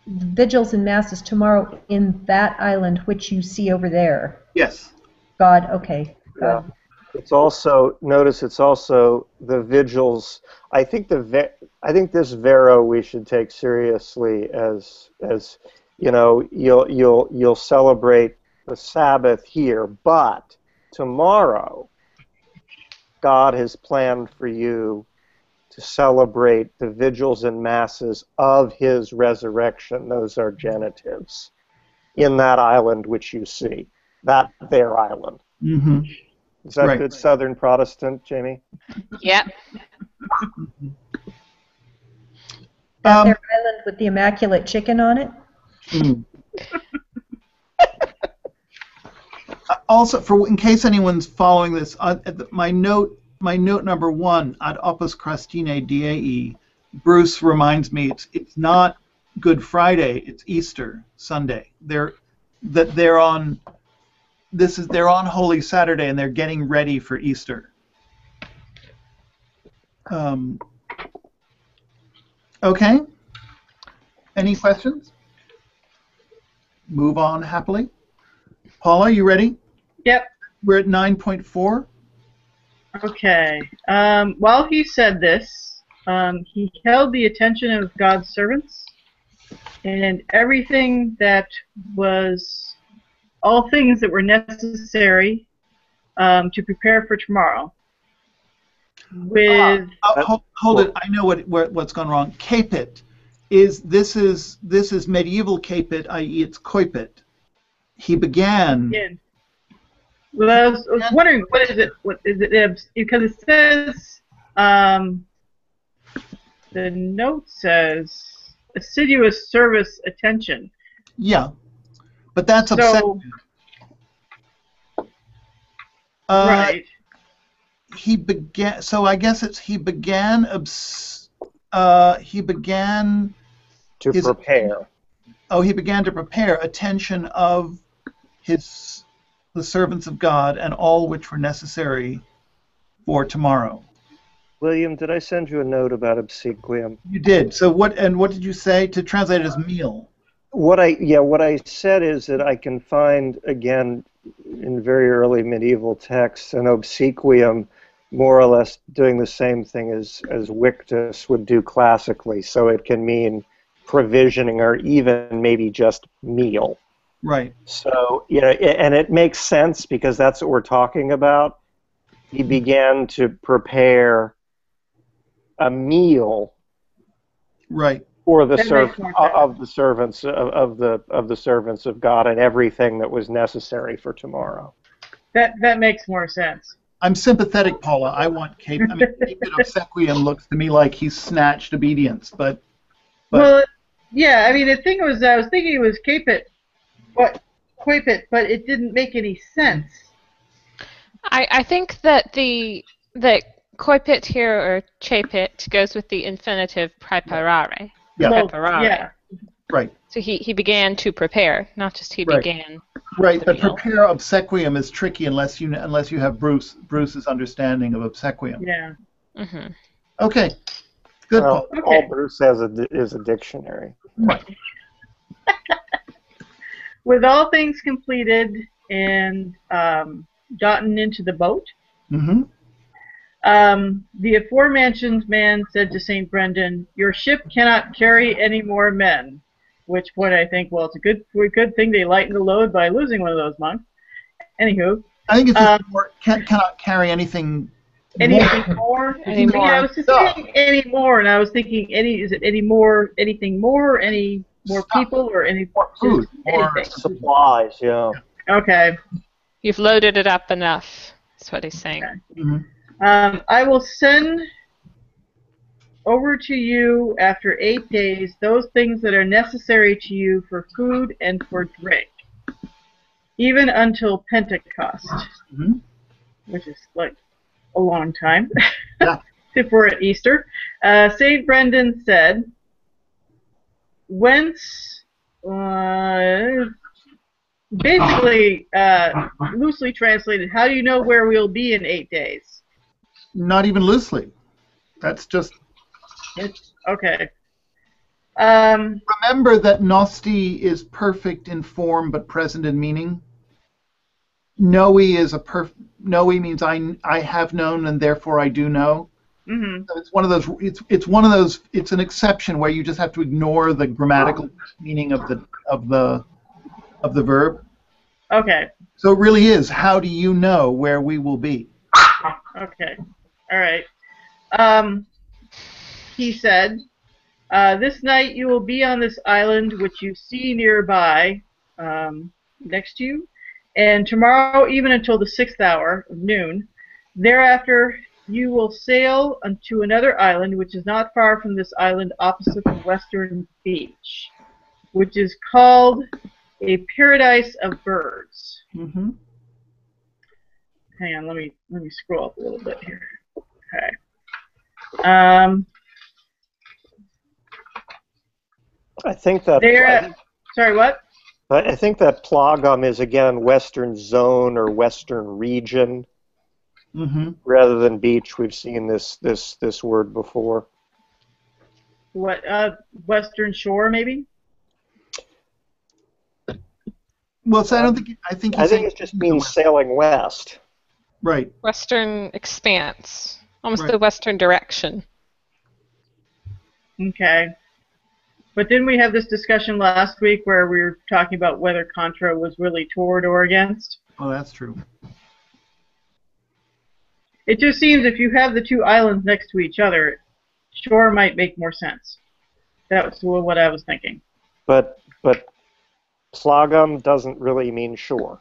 vigils and masses tomorrow in that island which you see over there. Yes. God, okay. God. Yeah. It's also, notice it's also the vigils. I think this Vero we should take seriously as you know, you'll celebrate the Sabbath here, but tomorrow God has planned for you to celebrate the vigils and masses of his resurrection. Those are genitives. In that island which you see, that their island. Mm-hmm. Is that good Southern Protestant, Jamie? Yep. Their island with the immaculate chicken on it? Also, in case anyone's following this, my note number 1 ad opus Christine Dei, Bruce reminds me it's not Good Friday, it's Easter Sunday. They're on Holy Saturday and they're getting ready for Easter. Okay. Any questions? Move on happily. Paula, you ready? Yep. We're at 9.4. Okay. While he said this, he held the attention of God's servants, and all things that were necessary to prepare for tomorrow. Hold it. I know what's gone wrong. Capit this is medieval capit, i.e. it's coipit. He began. Well, I was wondering what is it? Because it says the note says assiduous service attention. Yeah, but that's upsetting. Right. He began. So I guess it's he began to prepare. He began to prepare attention of the servants of God and all which were necessary for tomorrow. William, did I send you a note about obsequium? You did. So what did you say to translate it as meal? What I said is that I can find, again, in very early medieval texts, an obsequium more or less doing the same thing as victus would do classically. So it can mean provisioning or even maybe just meal. Right. So, and it makes sense because that's what we're talking about. He began to prepare a meal. Right. For the servants of God and everything that was necessary for tomorrow. That makes more sense. I'm sympathetic, Paula. I want capit obsequium looks to me like he's snatched obedience, but well, yeah. I mean, the thing was, I was thinking it was capit, but it didn't make any sense. I think that the coipit here, or chapit, goes with the infinitive preparare. Yeah. Preparare. Yeah. Right. So he began to prepare, not just he Right. began. Right, but prepare obsequium is tricky unless you have Bruce's understanding of obsequium. Yeah. Mm-hmm. Okay. Good, Paul. Okay. All Bruce has is a dictionary. Right. With all things completed and gotten into the boat, Mm-hmm. The aforementioned man said to St. Brendan, "Your ship cannot carry any more men." Which point I think, well, it's a good thing they lightened the load by losing one of those monks. Anywho, I think it's just cannot carry anything. Anything more? Anymore. Yeah, I was just saying any more, and I was thinking is it any more? Anything more? Any more people or any more food? More supplies? Yeah. Okay. You've loaded it up enough. That's what he's saying. Okay. Mm-hmm. I will send over to you after 8 days those things that are necessary to you for food and for drink, even until Pentecost, which is like a long time. Yeah. If we're at Easter. St. Brendan said, whence, basically, loosely translated, how do you know where we'll be in 8 days? Not even loosely. That's just... Okay. Remember that Nosti is perfect in form but present in meaning. Noe is Noe means I have known and therefore I do know. Mm-hmm. So it's one of those. It's one of those. It's an exception where you just have to ignore the grammatical meaning of the verb. Okay. So it really is. How do you know where we will be? Okay. All right. He said, this night you will be on this island which you see nearby, next to you, and tomorrow even until the 6th hour of noon. Thereafter you will sail unto another island which is not far from this island opposite the western beach, which is called a paradise of birds. Mm-hmm. Hang on, let me scroll up a little bit here. Okay. I think that. Sorry, what? I think that plagum is again Western zone or Western region, rather than beach. We've seen this word before. What? Western shore, maybe? Well, so I think it just means sailing west. Right. Western expanse, almost the western direction. Okay. But didn't we have this discussion last week where we were talking about whether contra was really toward or against? Oh, that's true. It just seems if you have the two islands next to each other, shore might make more sense. That was what I was thinking. But plagum doesn't really mean shore.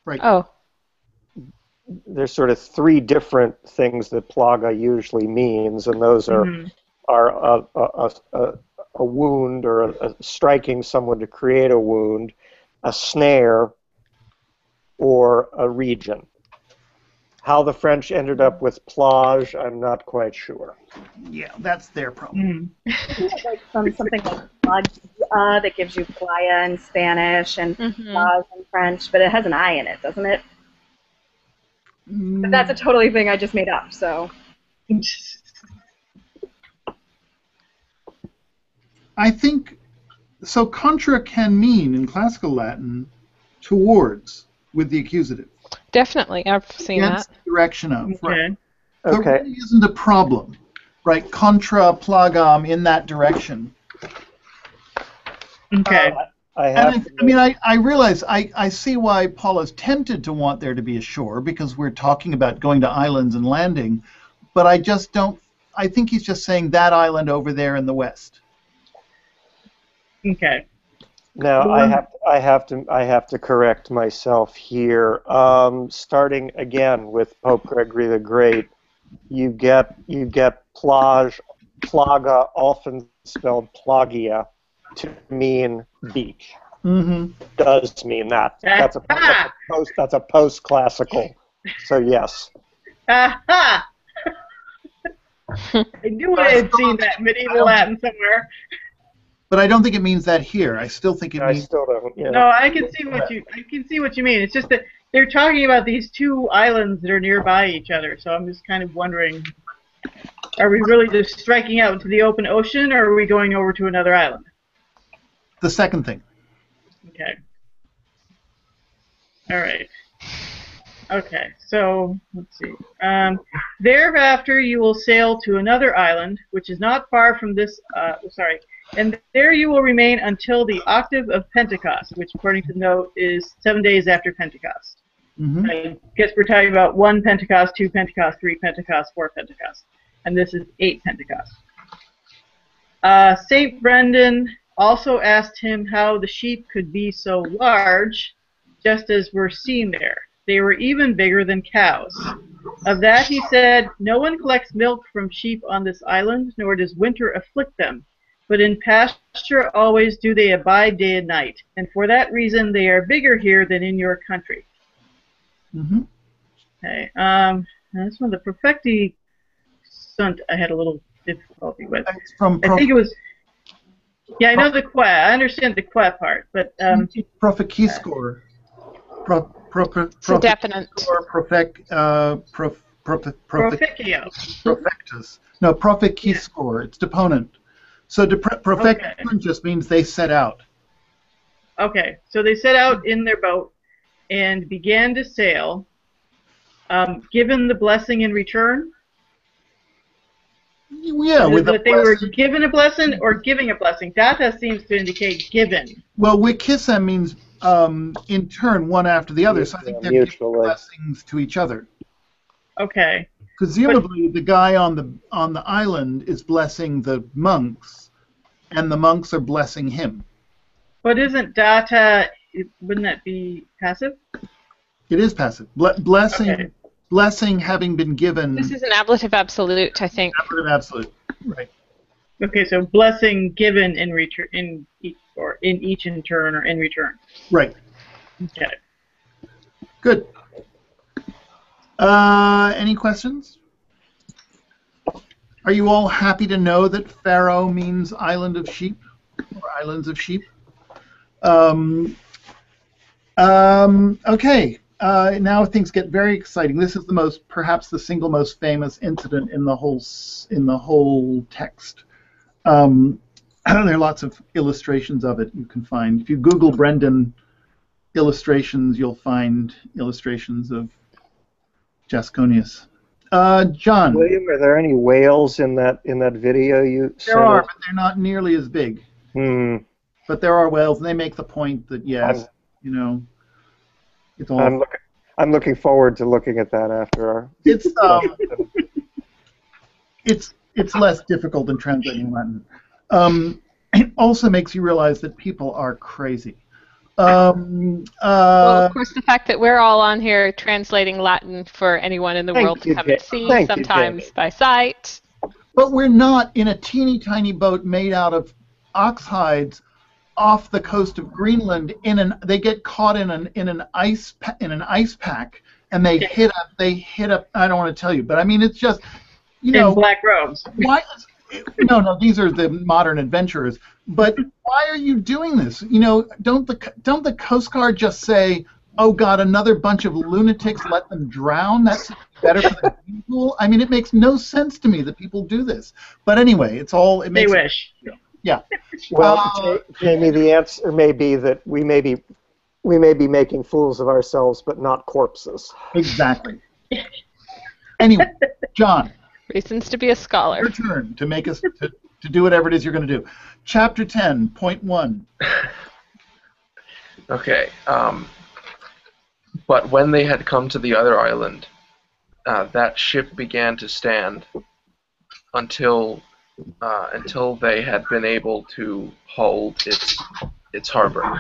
Right. Oh. There's sort of 3 different things that plaga usually means, and those are a wound or striking someone to create a wound, a snare, or a region. How the French ended up with plage, I'm not quite sure. Yeah, that's their problem. Like something like plage that gives you playa in Spanish and plage in French, but it has an I in it, doesn't it? But that's a totally thing I just made up, so. I think so. Contra can mean in classical Latin towards with the accusative. Definitely, I've seen Against that. the direction of. Okay. Right. Okay. So it really isn't a problem, right? Contra plagam in that direction. Okay. I realize I see why Paul is tempted to want there to be a shore because we're talking about going to islands and landing, but I just don't. I think he's just saying that island over there in the west. Okay. Now I have to correct myself here. Starting again with Pope Gregory the Great, you get plaga, often spelled plagia, to mean beach. Mm-hmm. Does mean that. That's a post classical. So yes. Aha! I knew I had seen that medieval Latin somewhere. But I don't think it means that here. I still think it means. I still don't. Yeah. No, I can see what you mean. It's just that they're talking about these two islands that are nearby each other. So I'm just kind of wondering, are we really just striking out into the open ocean, or are we going over to another island? The second thing. Okay. All right. Okay, so let's see. Thereafter, you will sail to another island, which is not far from this. And there you will remain until the octave of Pentecost, which, according to the note, is 7 days after Pentecost. Mm-hmm. I guess we're talking about 1 Pentecost, 2 Pentecost, 3 Pentecost, 4 Pentecost, and this is 8 Pentecost. Saint Brendan also asked him how the sheep could be so large, just as we're seen there. They were even bigger than cows. Of that he said, no one collects milk from sheep on this island, nor does winter afflict them. But in pasture always do they abide day and night, and for that reason they are bigger here than in your country. Mm-hmm. Okay, this one, the perfecti sunt, I had a little difficulty with. I think it was. Yeah, I know the qua. I understand the qua part, but proficiscor. It's a definite. Profectus. No, proficiscor. It's deponent. So profectus just means they set out. Okay, so they set out in their boat and began to sail, given the blessing in return. Yeah, with that they were given a blessing or giving a blessing. Data seems to indicate given. Well, wikissa means in turn, one after the other. So I think they're giving blessings to each other. Okay. Presumably, the guy on the island is blessing the monks, and the monks are blessing him. But isn't data? Wouldn't that be passive? It is passive. Blessing. Okay. Blessing having been given. This is an ablative absolute, I think. Ablative absolute, right? Okay, so blessing given in return, in each in turn, or in return. Right. Okay. Good. Any questions? Are you all happy to know that Pharaoh means island of sheep, or islands of sheep? Okay. Now things get very exciting. This is perhaps the single most famous incident in the whole text. There are lots of illustrations of it you can find. If you Google Brendan illustrations, you'll find illustrations of Jasconius. John. William, are there any whales in that video you sent? There are, but they're not nearly as big. Hmm. But there are whales, and they make the point that yes, it's all. I'm looking forward to looking at that after our. It's less difficult than translating Latin. It also makes you realize that people are crazy. Well, of course, the fact that we're all on here translating Latin for anyone in the world to come and see, sometimes by sight. But we're not in a teeny tiny boat made out of ox hides off the coast of Greenland. They get caught in an ice pack, and they hit up. I don't want to tell you, but I mean it's just in black robes. Why? No, these are the modern adventurers. But why are you doing this? Don't the Coast Guard just say oh God, another bunch of lunatics, let them drown? That's better for the people? I mean, it makes no sense to me that people do this. But anyway, it They makes wish. yeah. Well, Jamie, the answer may be that we may be making fools of ourselves, but not corpses. Exactly. Anyway, John. Reasons to be a scholar. Your turn to make us to do whatever it is you're going to do. Chapter 10, point 1. Okay. But when they had come to the other island, that ship began to stand until they had been able to hold its harbor.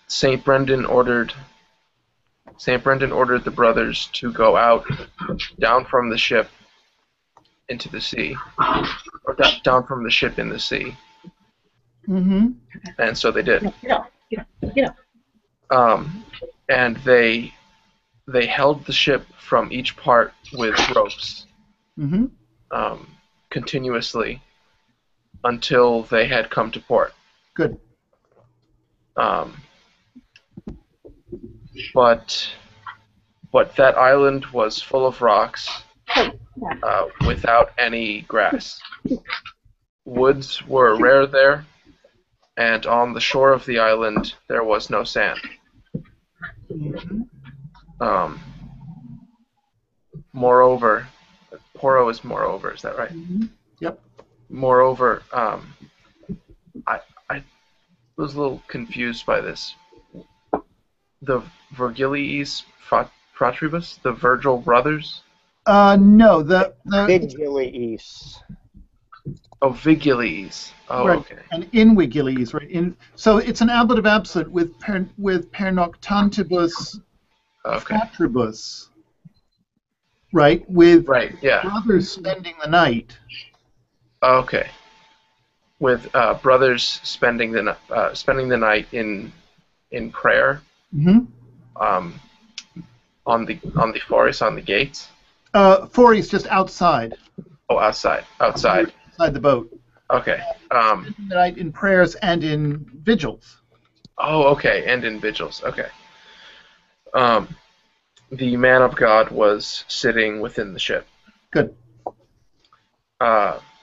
Saint Brendan ordered the brothers to go out down from the ship into the sea, or down from the ship in the sea. Mm-hmm. And so they did. Get up. And they held the ship from each part with ropes, Mm-hmm. continuously until they had come to port. Good. But that island was full of rocks, without any grass. Woods were rare there, and on the shore of the island there was no sand. Moreover, Poro is moreover, is that right? Mm-hmm. Yep. Moreover, I was a little confused by this. The Virgiliis Fratribus, the Virgil brothers? No, the Vigilies. Oh, Vigilies. Oh, right. okay. And invigiles, right? So it's an ablative absolute with pernoctantibus fratribus, right? With yeah. brothers spending the night. Okay. With brothers spending the night in prayer. Mm-hmm. On the forest, on the gates. Forey's just outside. Oh, outside. Outside the boat. Okay. Spending the night in prayers and in vigils. Oh, okay, and in vigils. Okay. The man of God was sitting within the ship. Good.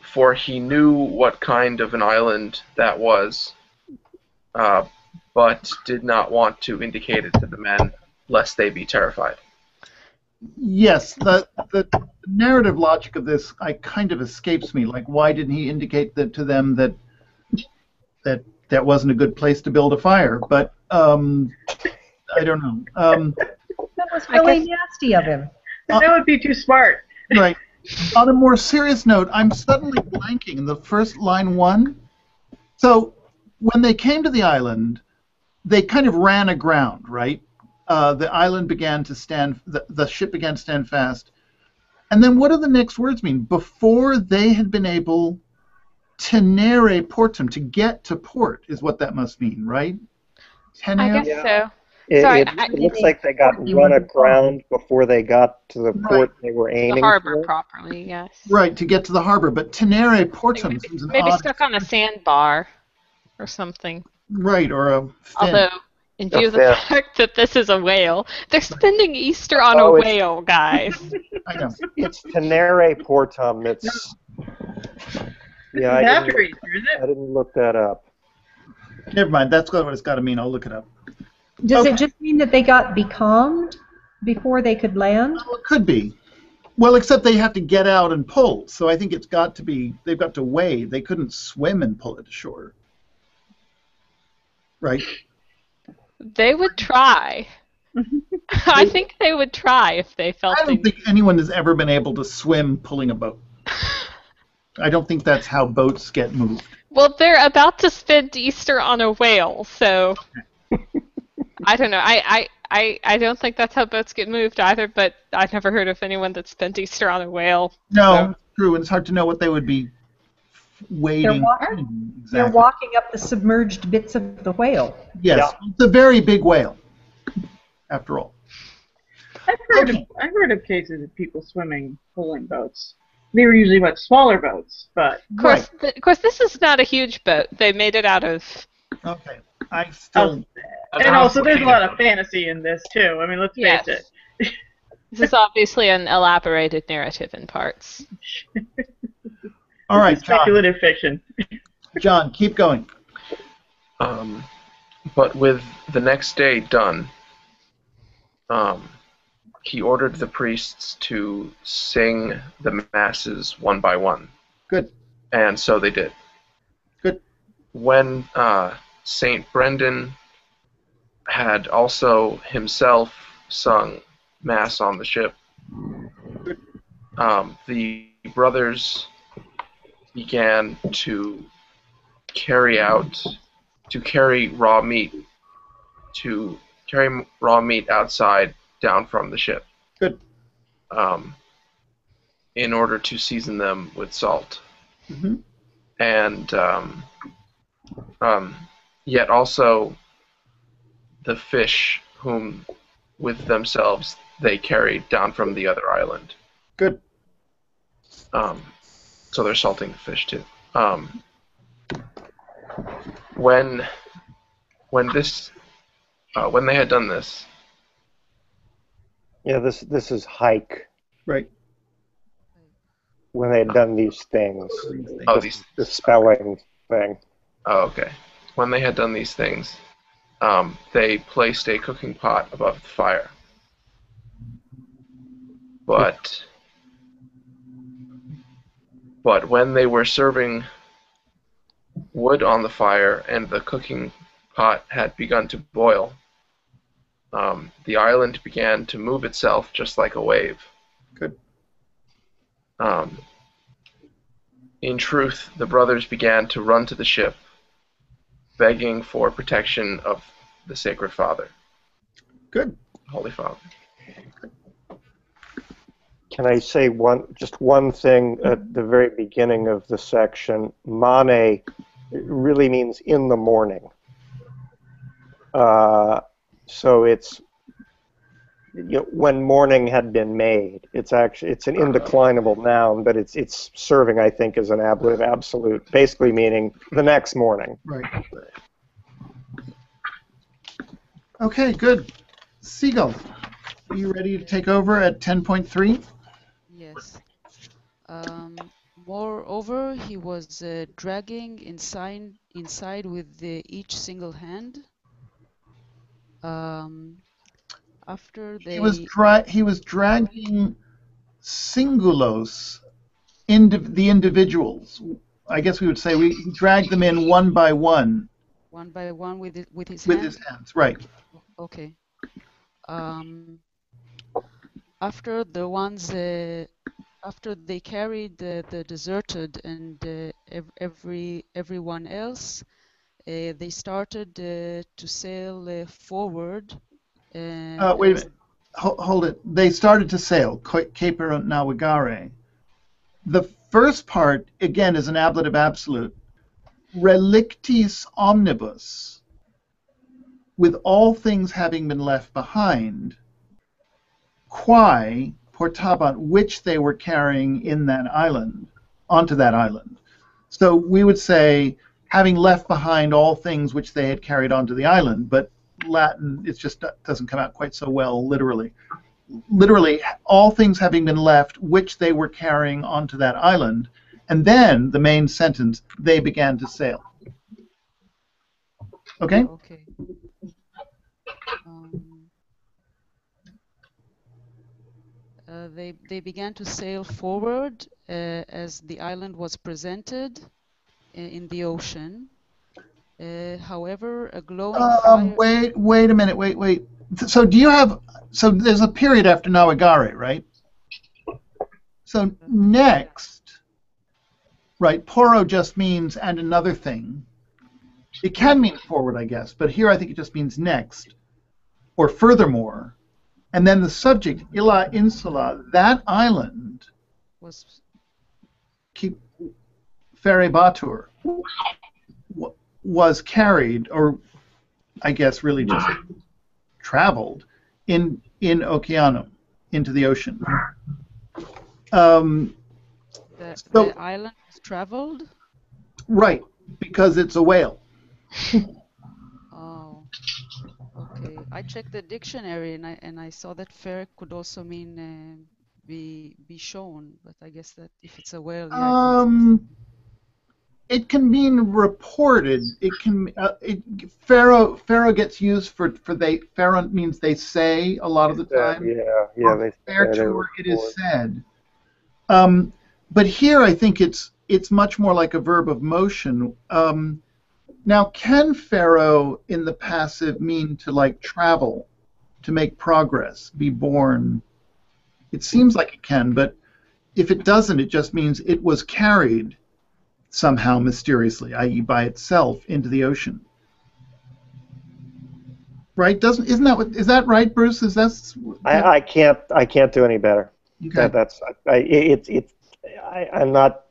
For he knew what kind of an island that was, but did not want to indicate it to the men, lest they be terrified. Yes, the narrative logic of this kind of escapes me. Like, why didn't he indicate that to them that wasn't a good place to build a fire? But I don't know. That was really nasty of him. That would be too smart. Right. On a more serious note, I'm suddenly blanking in the first line 1. So when they came to the island, they kind of ran aground, right? The island began to stand, the ship began to stand fast. And then what do the next words mean? Before they had been able tenere portum, to get to port, is what that must mean, right? Tenere? I guess so. It looks like they got run aground before they got to the port they were aiming the harbor for. properly, yes. Right, to get to the harbor. But tenere portum seems an Maybe odd... stuck on a sandbar or something. Right, or a fin. Although, in view of the fact that this is a whale, they're spending Easter on a whale, guys. I know. It's tenere portum. It's... Yeah, I didn't look that up. Never mind, that's what it's got to mean. I'll look it up. Does it just mean that they got becalmed before they could land? Well, it could be. Well, except they have to get out and pull. So I think it's got to be, they've got to wade. They couldn't swim and pull it ashore. Right? They would try. I think they would try if they felt I don't think anyone has ever been able to swim pulling a boat. I don't think that's how boats get moved. Well, they're about to spend Easter on a whale, so... I don't know. I don't think that's how boats get moved either, but I've never heard of anyone that spent Easter on a whale. No, so. It's true, and it's hard to know what they would be wading. They're walking up the submerged bits of the whale. Yes, It's a very big whale, after all. I've heard of cases of people swimming, pulling boats. They were usually much smaller boats, but... Of course, this is not a huge boat. They made it out of... Okay. I still. And also, there's a lot of fantasy in this too. I mean, let's face it. This is obviously an elaborated narrative in parts. All right, John. Speculative fiction. John, keep going. But with the next day done, he ordered the priests to sing the masses one by one. Good. And so they did. Good. When St. Brendan had also himself sung Mass on the ship, the brothers began to carry raw meat outside down from the ship. Good. In order to season them with salt. Mm-hmm. And yet also the fish whom with themselves they carried down from the other island. Good. So they're salting the fish too. When they had done this. Yeah, this is hike. Right. When they had done these things. Oh, the spelling thing. Oh, okay. When they had done these things, they placed a cooking pot above the fire. But when they were serving wood on the fire and the cooking pot had begun to boil, the island began to move itself just like a wave. Good. In truth, the brothers began to run to the ship, begging for protection of the Sacred Father. Good. Holy Father. Can I say just one thing at the very beginning of the section? Mane really means in the morning. So it's when morning had been made. It's an indeclinable noun, but it's serving, I think, as an ablative absolute, basically meaning the next morning. Right. Okay, good. Seagull, are you ready to take over at 10.3? Yes. Moreover, he was dragging inside with each single hand. After they he was dragging singulos, the individuals. I guess we would say he dragged them in one by one. One by one with his hands. With his hands, right. Okay. After they carried the deserted and everyone else, they started to sail forward. Wait a minute. Hold it. They started to sail, Cape Nawagare. The first part, again, is an ablative absolute. Relictis omnibus, with all things having been left behind, quae portabant, which they were carrying in that island, onto that island. So we would say, having left behind all things which they had carried onto the island, but Latin, it just doesn't come out quite so well literally. Literally, all things having been left which they were carrying onto that island, and then the main sentence, they began to sail. Okay? Okay. They began to sail forward as the island was presented in the ocean. However, a glowing fire... Wait a minute, wait. So there's a period after Nawagare, right? So next, right, poro just means and another thing. It can mean forward, I guess, but here I think it just means next, or furthermore. And then the subject, Illa Insula, that island, Ferebatur, was carried, or I guess really just traveled, in Oceanum, into the ocean. The island was traveled? Right, because it's a whale. I checked the dictionary and I saw that fair could also mean be shown, but I guess that if it's a whale, yeah, it makes sense. It can mean reported. It can pharaoh gets used for they. Pharaoh means they say a lot of the time. Yeah, they Fair say they to it is report. said. But here I think it's much more like a verb of motion. Now, can pharaoh in the passive mean to like travel, to make progress, be born? It seems like it can, but if it doesn't, it just means it was carried somehow mysteriously, i.e., by itself, into the ocean. Right? Is that right, Bruce? Is that? I can't do any better. Okay. I'm not.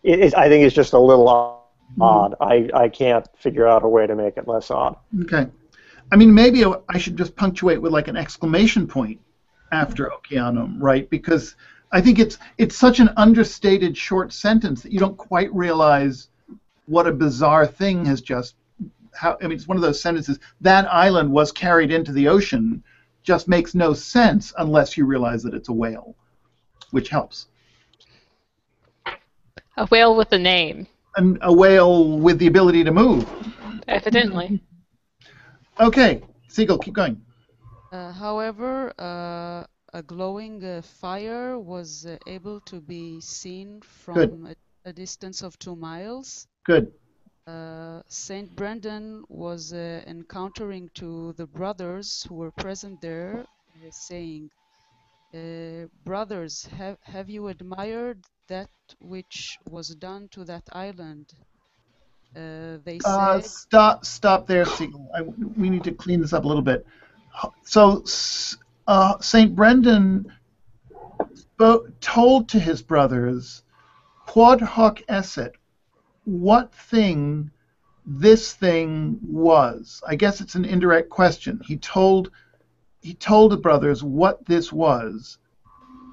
I think it's just a little odd. Mm-hmm. I can't figure out a way to make it less odd. Okay. I mean, maybe I should just punctuate with like an exclamation point after Oceanum, right? Because I think it's such an understated short sentence that you don't quite realize what a bizarre thing has just. It's one of those sentences. That island was carried into the ocean. Just makes no sense unless you realize that it's a whale, which helps. A whale with a name. And a whale with the ability to move. Evidently. Okay, Siegel, keep going. However, a glowing fire was able to be seen from a distance of 2 miles. Good. Saint Brendan was encountering to the brothers who were present there, saying, "Brothers, have you admired that which was done to that island?" They said. Stop there, Siegel. We need to clean this up a little bit. So, Saint Brendan told to his brothers, "Quod hoc esset," what thing this thing was. I guess it's an indirect question. He told the brothers what this was,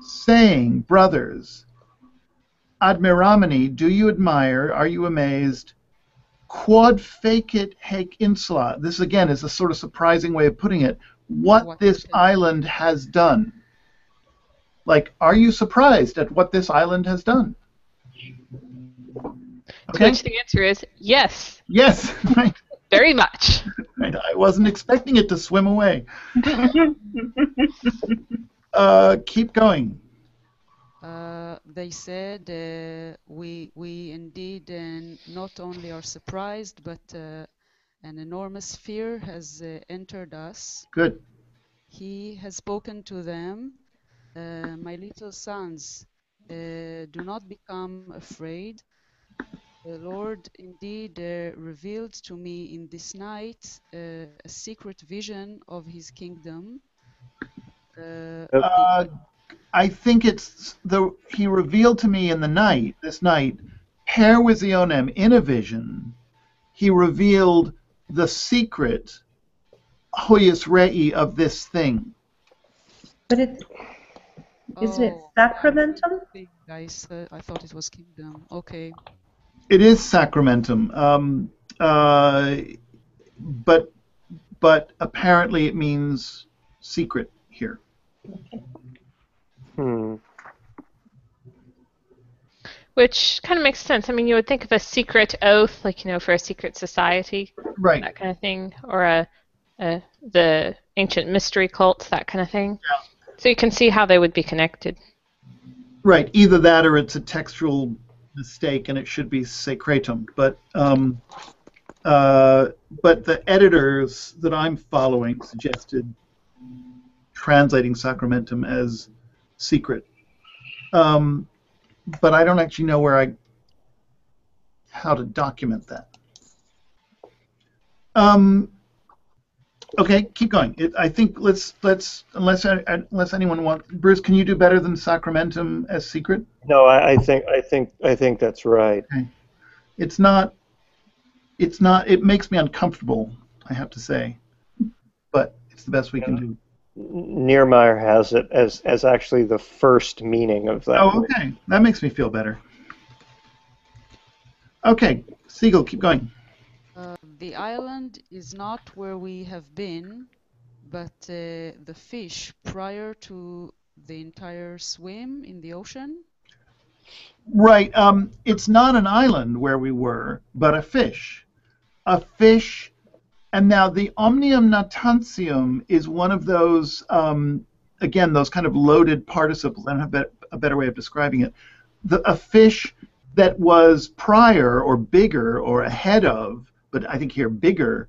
saying, "Brothers, admiramini, do you admire? Are you amazed? Quod fecit haec insula." This again is a sort of surprising way of putting it. What this island has done. Like, are you surprised at what this island has done? Okay. To which the answer is yes. Yes, right. Very much. Right. I wasn't expecting it to swim away. Keep going. They said, we indeed not only are surprised, but an enormous fear has entered us. Good. He has spoken to them, "My little sons, do not become afraid. The Lord indeed revealed to me in this night a secret vision of his kingdom." I think he revealed to me in the night, this night, per visionem, in a vision, he revealed the secret, huius rei, of this thing. But isn't it sacramentum? Guys, I thought it was kingdom. Okay. It is sacramentum, but apparently it means secret here. Which kind of makes sense. I mean, you would think of a secret oath, like, for a secret society, right? That kind of thing, or the ancient mystery cults, that kind of thing. Yeah. So you can see how they would be connected. Right. Either that, or it's a textual mistake, and it should be sacratum. But the editors that I'm following suggested translating sacramentum as secret. But I don't actually know how to document that. Okay, keep going. I think let's unless anyone wants. Bruce, can you do better than sacramentum as secret? No, I think that's right. Okay. It's not. It makes me uncomfortable, I have to say, but it's the best we can do. Niermeyer has it as actually the first meaning of that. Oh, okay. That makes me feel better. Okay, Siegel, keep going. The island is not where we have been, but the fish prior to the entire swim in the ocean? Right. It's not an island where we were, but a fish. A fish. And now the omnium natantium is one of those, again, those kind of loaded participles. I don't have a better way of describing it. A fish that was prior or bigger or ahead of, but I think here bigger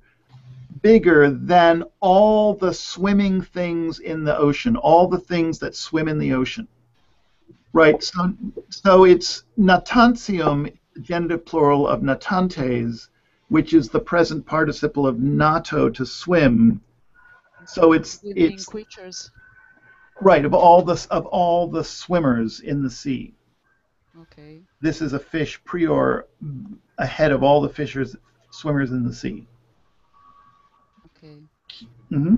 than all the swimming things in the ocean, all the things that swim in the ocean. Right, so it's natantium, genitive plural of natantes, which is the present participle of nato, to swim. So it's creatures. Right, of all the swimmers in the sea. Okay. This is a fish prior, ahead of all the swimmers in the sea. Okay. Mm-hmm.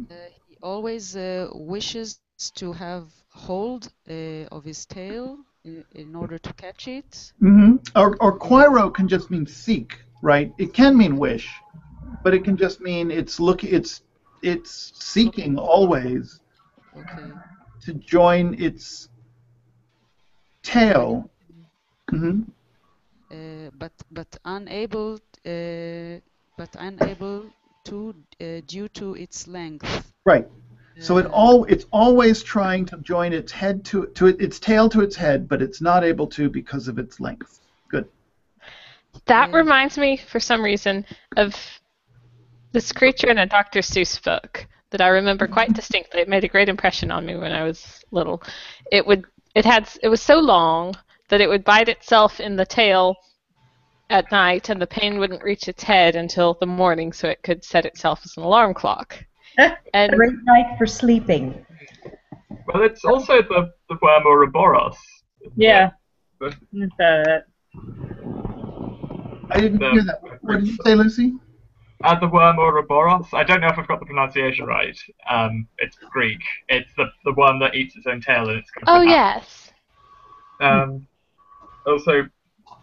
He always wishes to have hold of his tail in order to catch it. Mm-hmm. Or quairo can just mean seek, right? It can mean wish, but it can just mean it's seeking always. Okay. To join its tail. Mm-hmm. But unable to due to its length. Right. So it's always trying to join its head its tail to its head, but it's not able to because of its length. Good. That reminds me, for some reason, of this creature in a Dr. Seuss book that I remember quite distinctly. It made a great impression on me when I was little. It was so long that it would bite itself in the tail at night, and the pain wouldn't reach its head until the morning, so it could set itself as an alarm clock. And great night for sleeping. Well, it's also the worm Ouroboros. Yeah. I didn't hear that. What did you say, Lucy? The worm Ouroboros. I don't know if I've got the pronunciation right. It's Greek. It's the one that eats its own tail and it's. Oh yes. Also,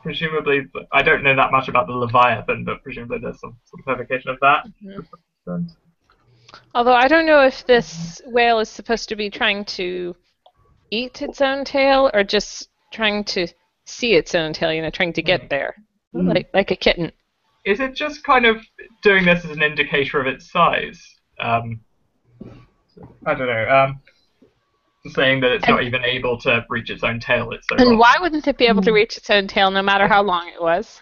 presumably, I don't know that much about the Leviathan, but presumably there's some sort of clarification of that. Mm-hmm. Although I don't know if this whale is supposed to be trying to eat its own tail or just trying to see its own tail, trying to get there, like a kitten. Is it just kind of doing this as an indicator of its size? I don't know. Saying that it's not even able to reach its own tail. It's so long. Why wouldn't it be able to reach its own tail no matter how long it was?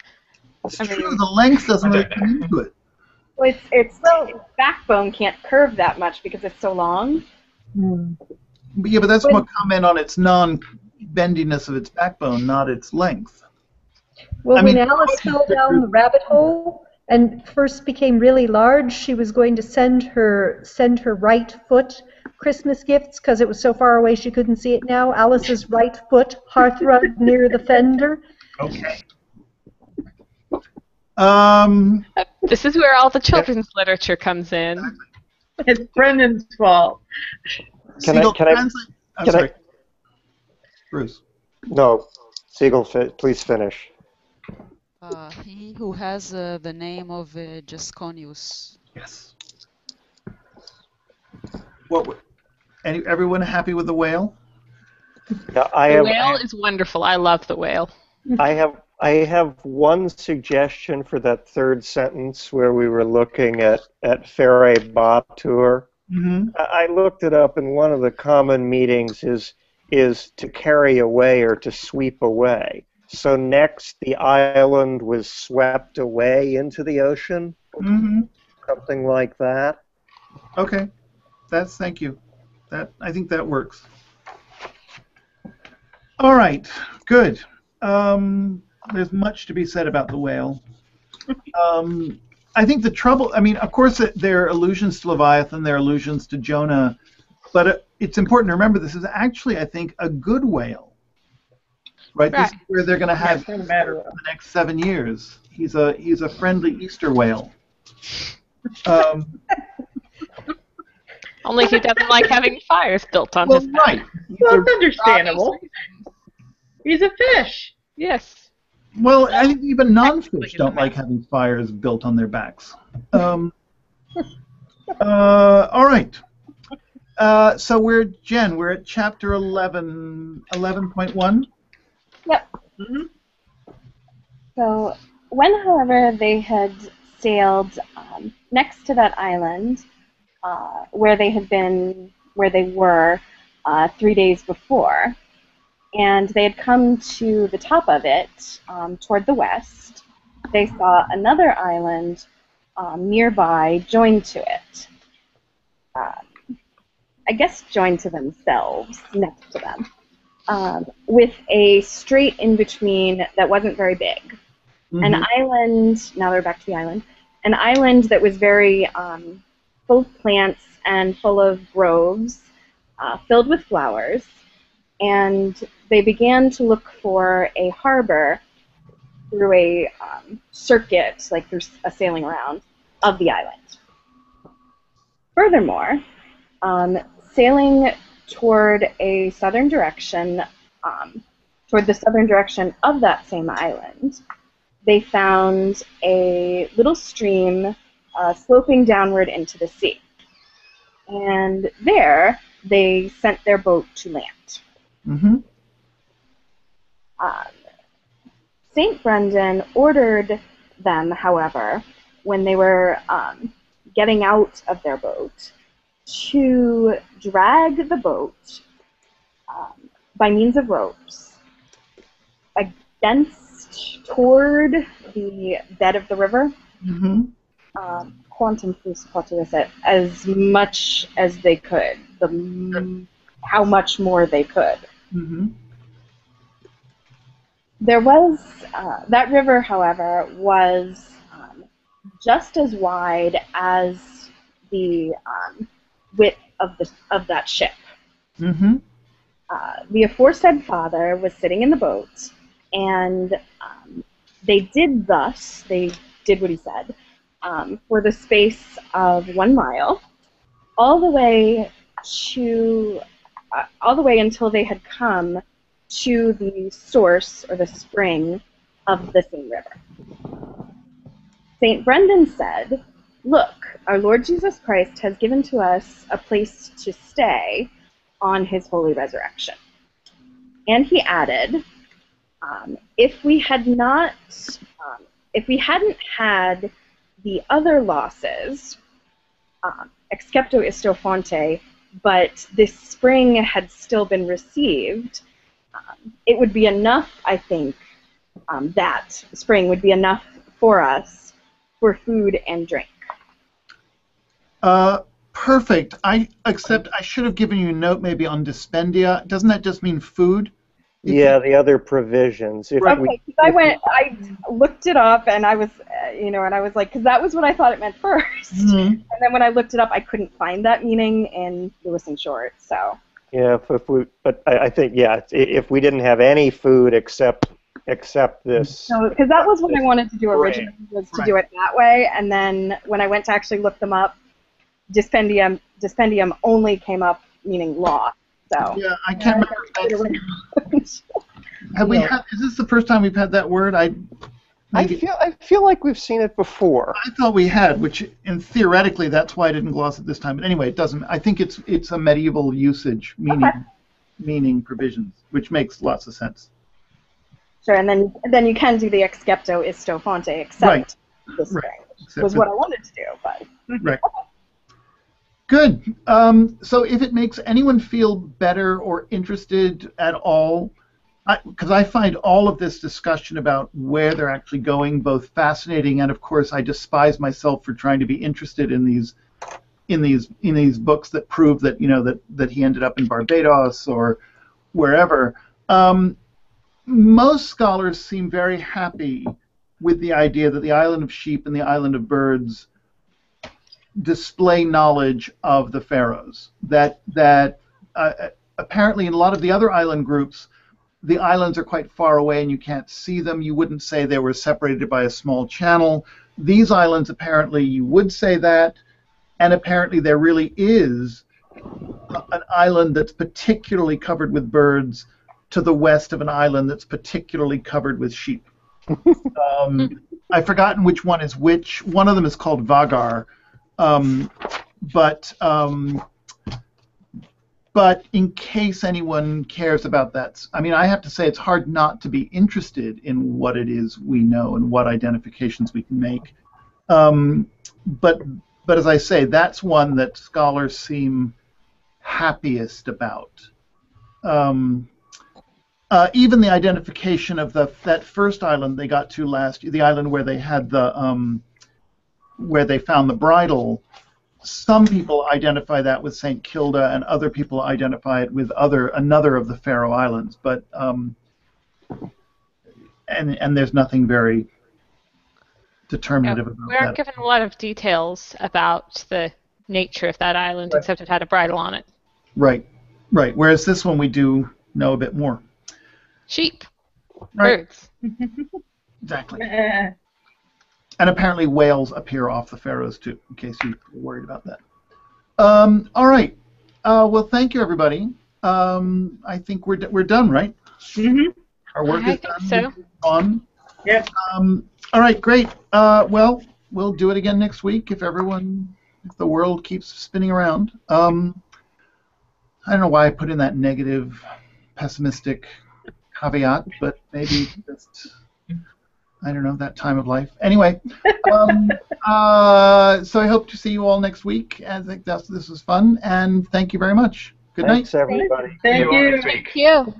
It's true, the length doesn't really come into it. Well, its backbone can't curve that much because it's so long. Yeah, but that's more comment on its non-bendiness of its backbone, not its length. Well, when Alice fell down the rabbit hole and first became really large, she was going to send her right foot Christmas gifts because it was so far away she couldn't see it now. Alice's right foot hearthrug near the fender. Okay. This is where all the children's literature comes in. It's Brendan's fault. Can I? Bruce. No, Siegel, please finish. He who has the name of Jasconius. Yes. Everyone happy with the whale? Yeah, the whale is wonderful. I love the whale. I have one suggestion for that third sentence where we were looking at Ferre Batur. Mm-hmm. I looked it up, and one of the common meanings is to carry away or to sweep away. So next, the island was swept away into the ocean, something like that. Okay, thank you. I think that works. All right, good. There's much to be said about the whale. I think the trouble, of course, there are allusions to Leviathan, there are allusions to Jonah, but it's important to remember this is actually, I think, a good whale. Right? This is where they're going to have for the next 7 years. He's a friendly Easter whale. Only he doesn't like having fires built on his back. Right. Well, it's understandable. He's a fish. Yes. Well, I think even non-fish don't like having fires built on their backs. All right. So we're at chapter 11, 11.1? Yep. Mm-hmm. So when, however, they had sailed next to that island where they were 3 days before, and they had come to the top of it toward the west, they saw another island nearby joined to it. I guess joined to themselves, next to them, with a strait in between that wasn't very big. Mm-hmm. An island, now they're back to the island, an island that was very full of plants and full of groves, filled with flowers, and they began to look for a harbor through a circuit, like through a sailing around, of the island. Furthermore, sailing toward a southern direction, toward the southern direction of that same island, they found a little stream sloping downward into the sea. And there, they sent their boat to land. Mm-hmm. St. Brendan ordered them, however, when they were getting out of their boat, to drag the boat by means of ropes toward the bed of the river, Mm-hmm. quantum plus potuit it, as much as they could, how much more they could. Mm-hmm. There was, that river, however, was just as wide as the width of that ship. Mm-hmm. The aforesaid father was sitting in the boat, and they did what he said, for the space of 1 mile, all the way until they had come to the source or the spring of the same river. St. Brendan said, "Look, our Lord Jesus Christ has given to us a place to stay on his holy resurrection." And he added, if we hadn't had the other losses, excepto isto fonte, but this spring had still been received, it would be enough, I think, that spring would be enough for us for food and drink. Perfect. Except I should have given you a note maybe on dispendia. Doesn't that just mean food? Yeah, the other provisions. Okay, because I looked it up, and I was, and I was like, because that was what I thought it meant first. Mm-hmm. And then when I looked it up, I couldn't find that meaning in Lewis and Short, so. Yeah, but I think, yeah, if we didn't have any food except this. No, because that was what I wanted to do originally, was to do it that way, and then when I went to actually look them up, dispendium only came up meaning law. So. Yeah, I can't remember. Have we had? Is this the first time we've had that word? I feel like we've seen it before. I thought we had, which, and theoretically, that's why I didn't gloss it this time. But anyway, it doesn't. I think it's a medieval usage meaning provisions, which makes lots of sense. Sure, and then you can do the excepto isto fonte, except the spring, which was what I wanted to do, but. Right. Good. So if it makes anyone feel better or interested at all, because I find all of this discussion about where they're actually going both fascinating, and of course I despise myself for trying to be interested in these books that prove that that he ended up in Barbados or wherever. Most scholars seem very happy with the idea that the island of sheep and the island of birds display knowledge of the pharaohs. That apparently in a lot of the other island groups, the islands are quite far away and you can't see them. You wouldn't say they were separated by a small channel. These islands, apparently, you would say that, and apparently there really is an island that's particularly covered with birds to the west of an island that's particularly covered with sheep. I've forgotten which one is which. One of them is called Vagar. But But in case anyone cares about that, I mean, I have to say it's hard not to be interested in what it is we know and what identifications we can make. But as I say, that's one that scholars seem happiest about. Even the identification of that first island they got to last, the island where they had where they found the bridle. Some people identify that with St. Kilda, and other people identify it with another of the Faroe Islands. But and there's nothing very determinative about we aren't that. given a lot of details about the nature of that island, except it had a bridle on it. Right, right. Whereas this one we do know a bit more. Sheep, right. Birds. Exactly. And apparently whales appear off the Faroes too, in case you're worried about that. All right. Well, thank you, everybody. I think we're done, right? Mm-hmm. Our work is done. So. On. Yep. All right, great. Well, we'll do it again next week if the world keeps spinning around. I don't know why I put in that negative, pessimistic caveat, but maybe just, I don't know, that time of life. Anyway, so I hope to see you all next week. I think this was fun, and thank you very much. Good night. Thanks, everybody. Thank you. Thank you.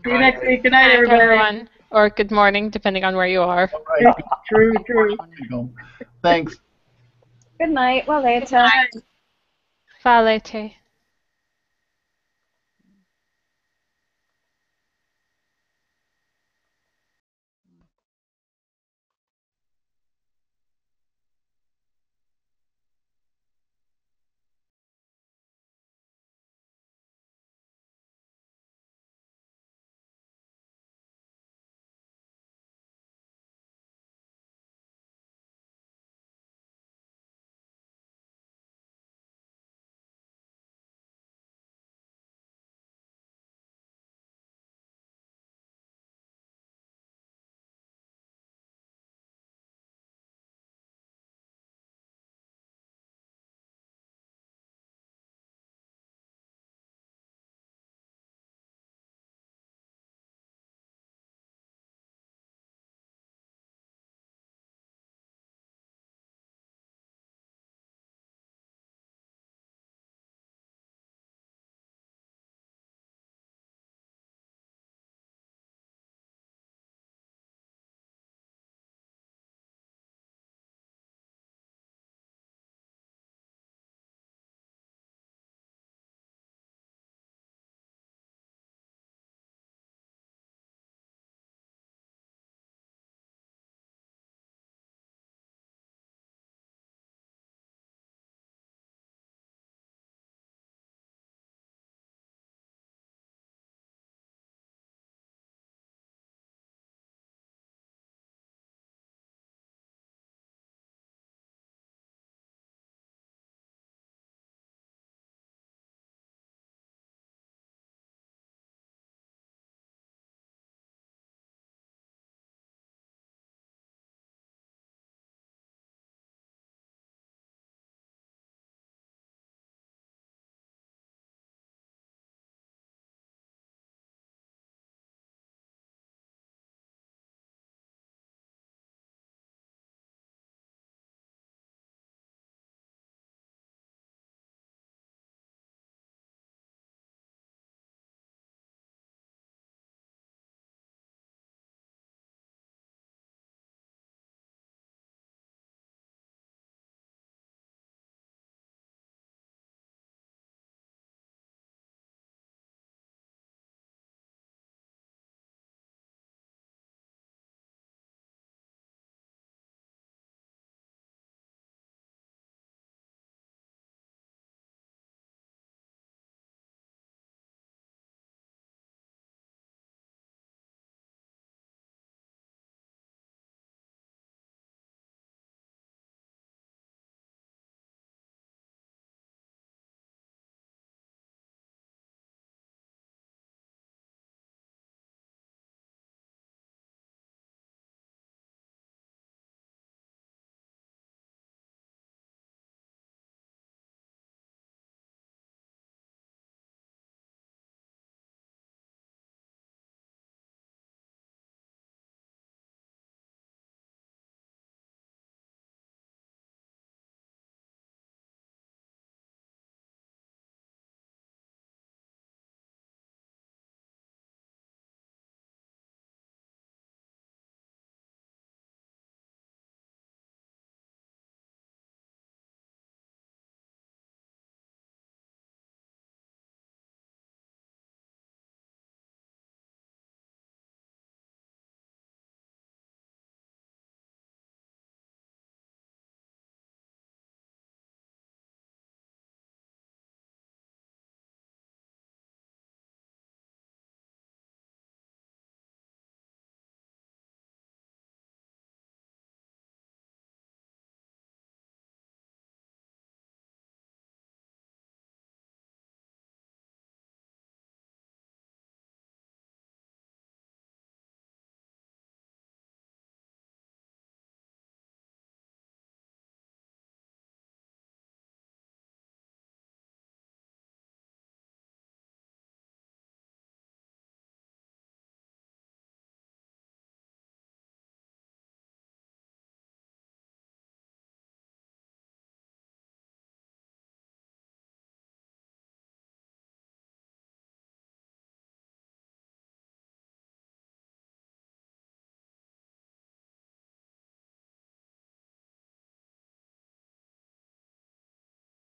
See you next week. Good night, everybody. Or good morning, depending on where you are. Right. True. Thanks. Good night. Well, later. Valete.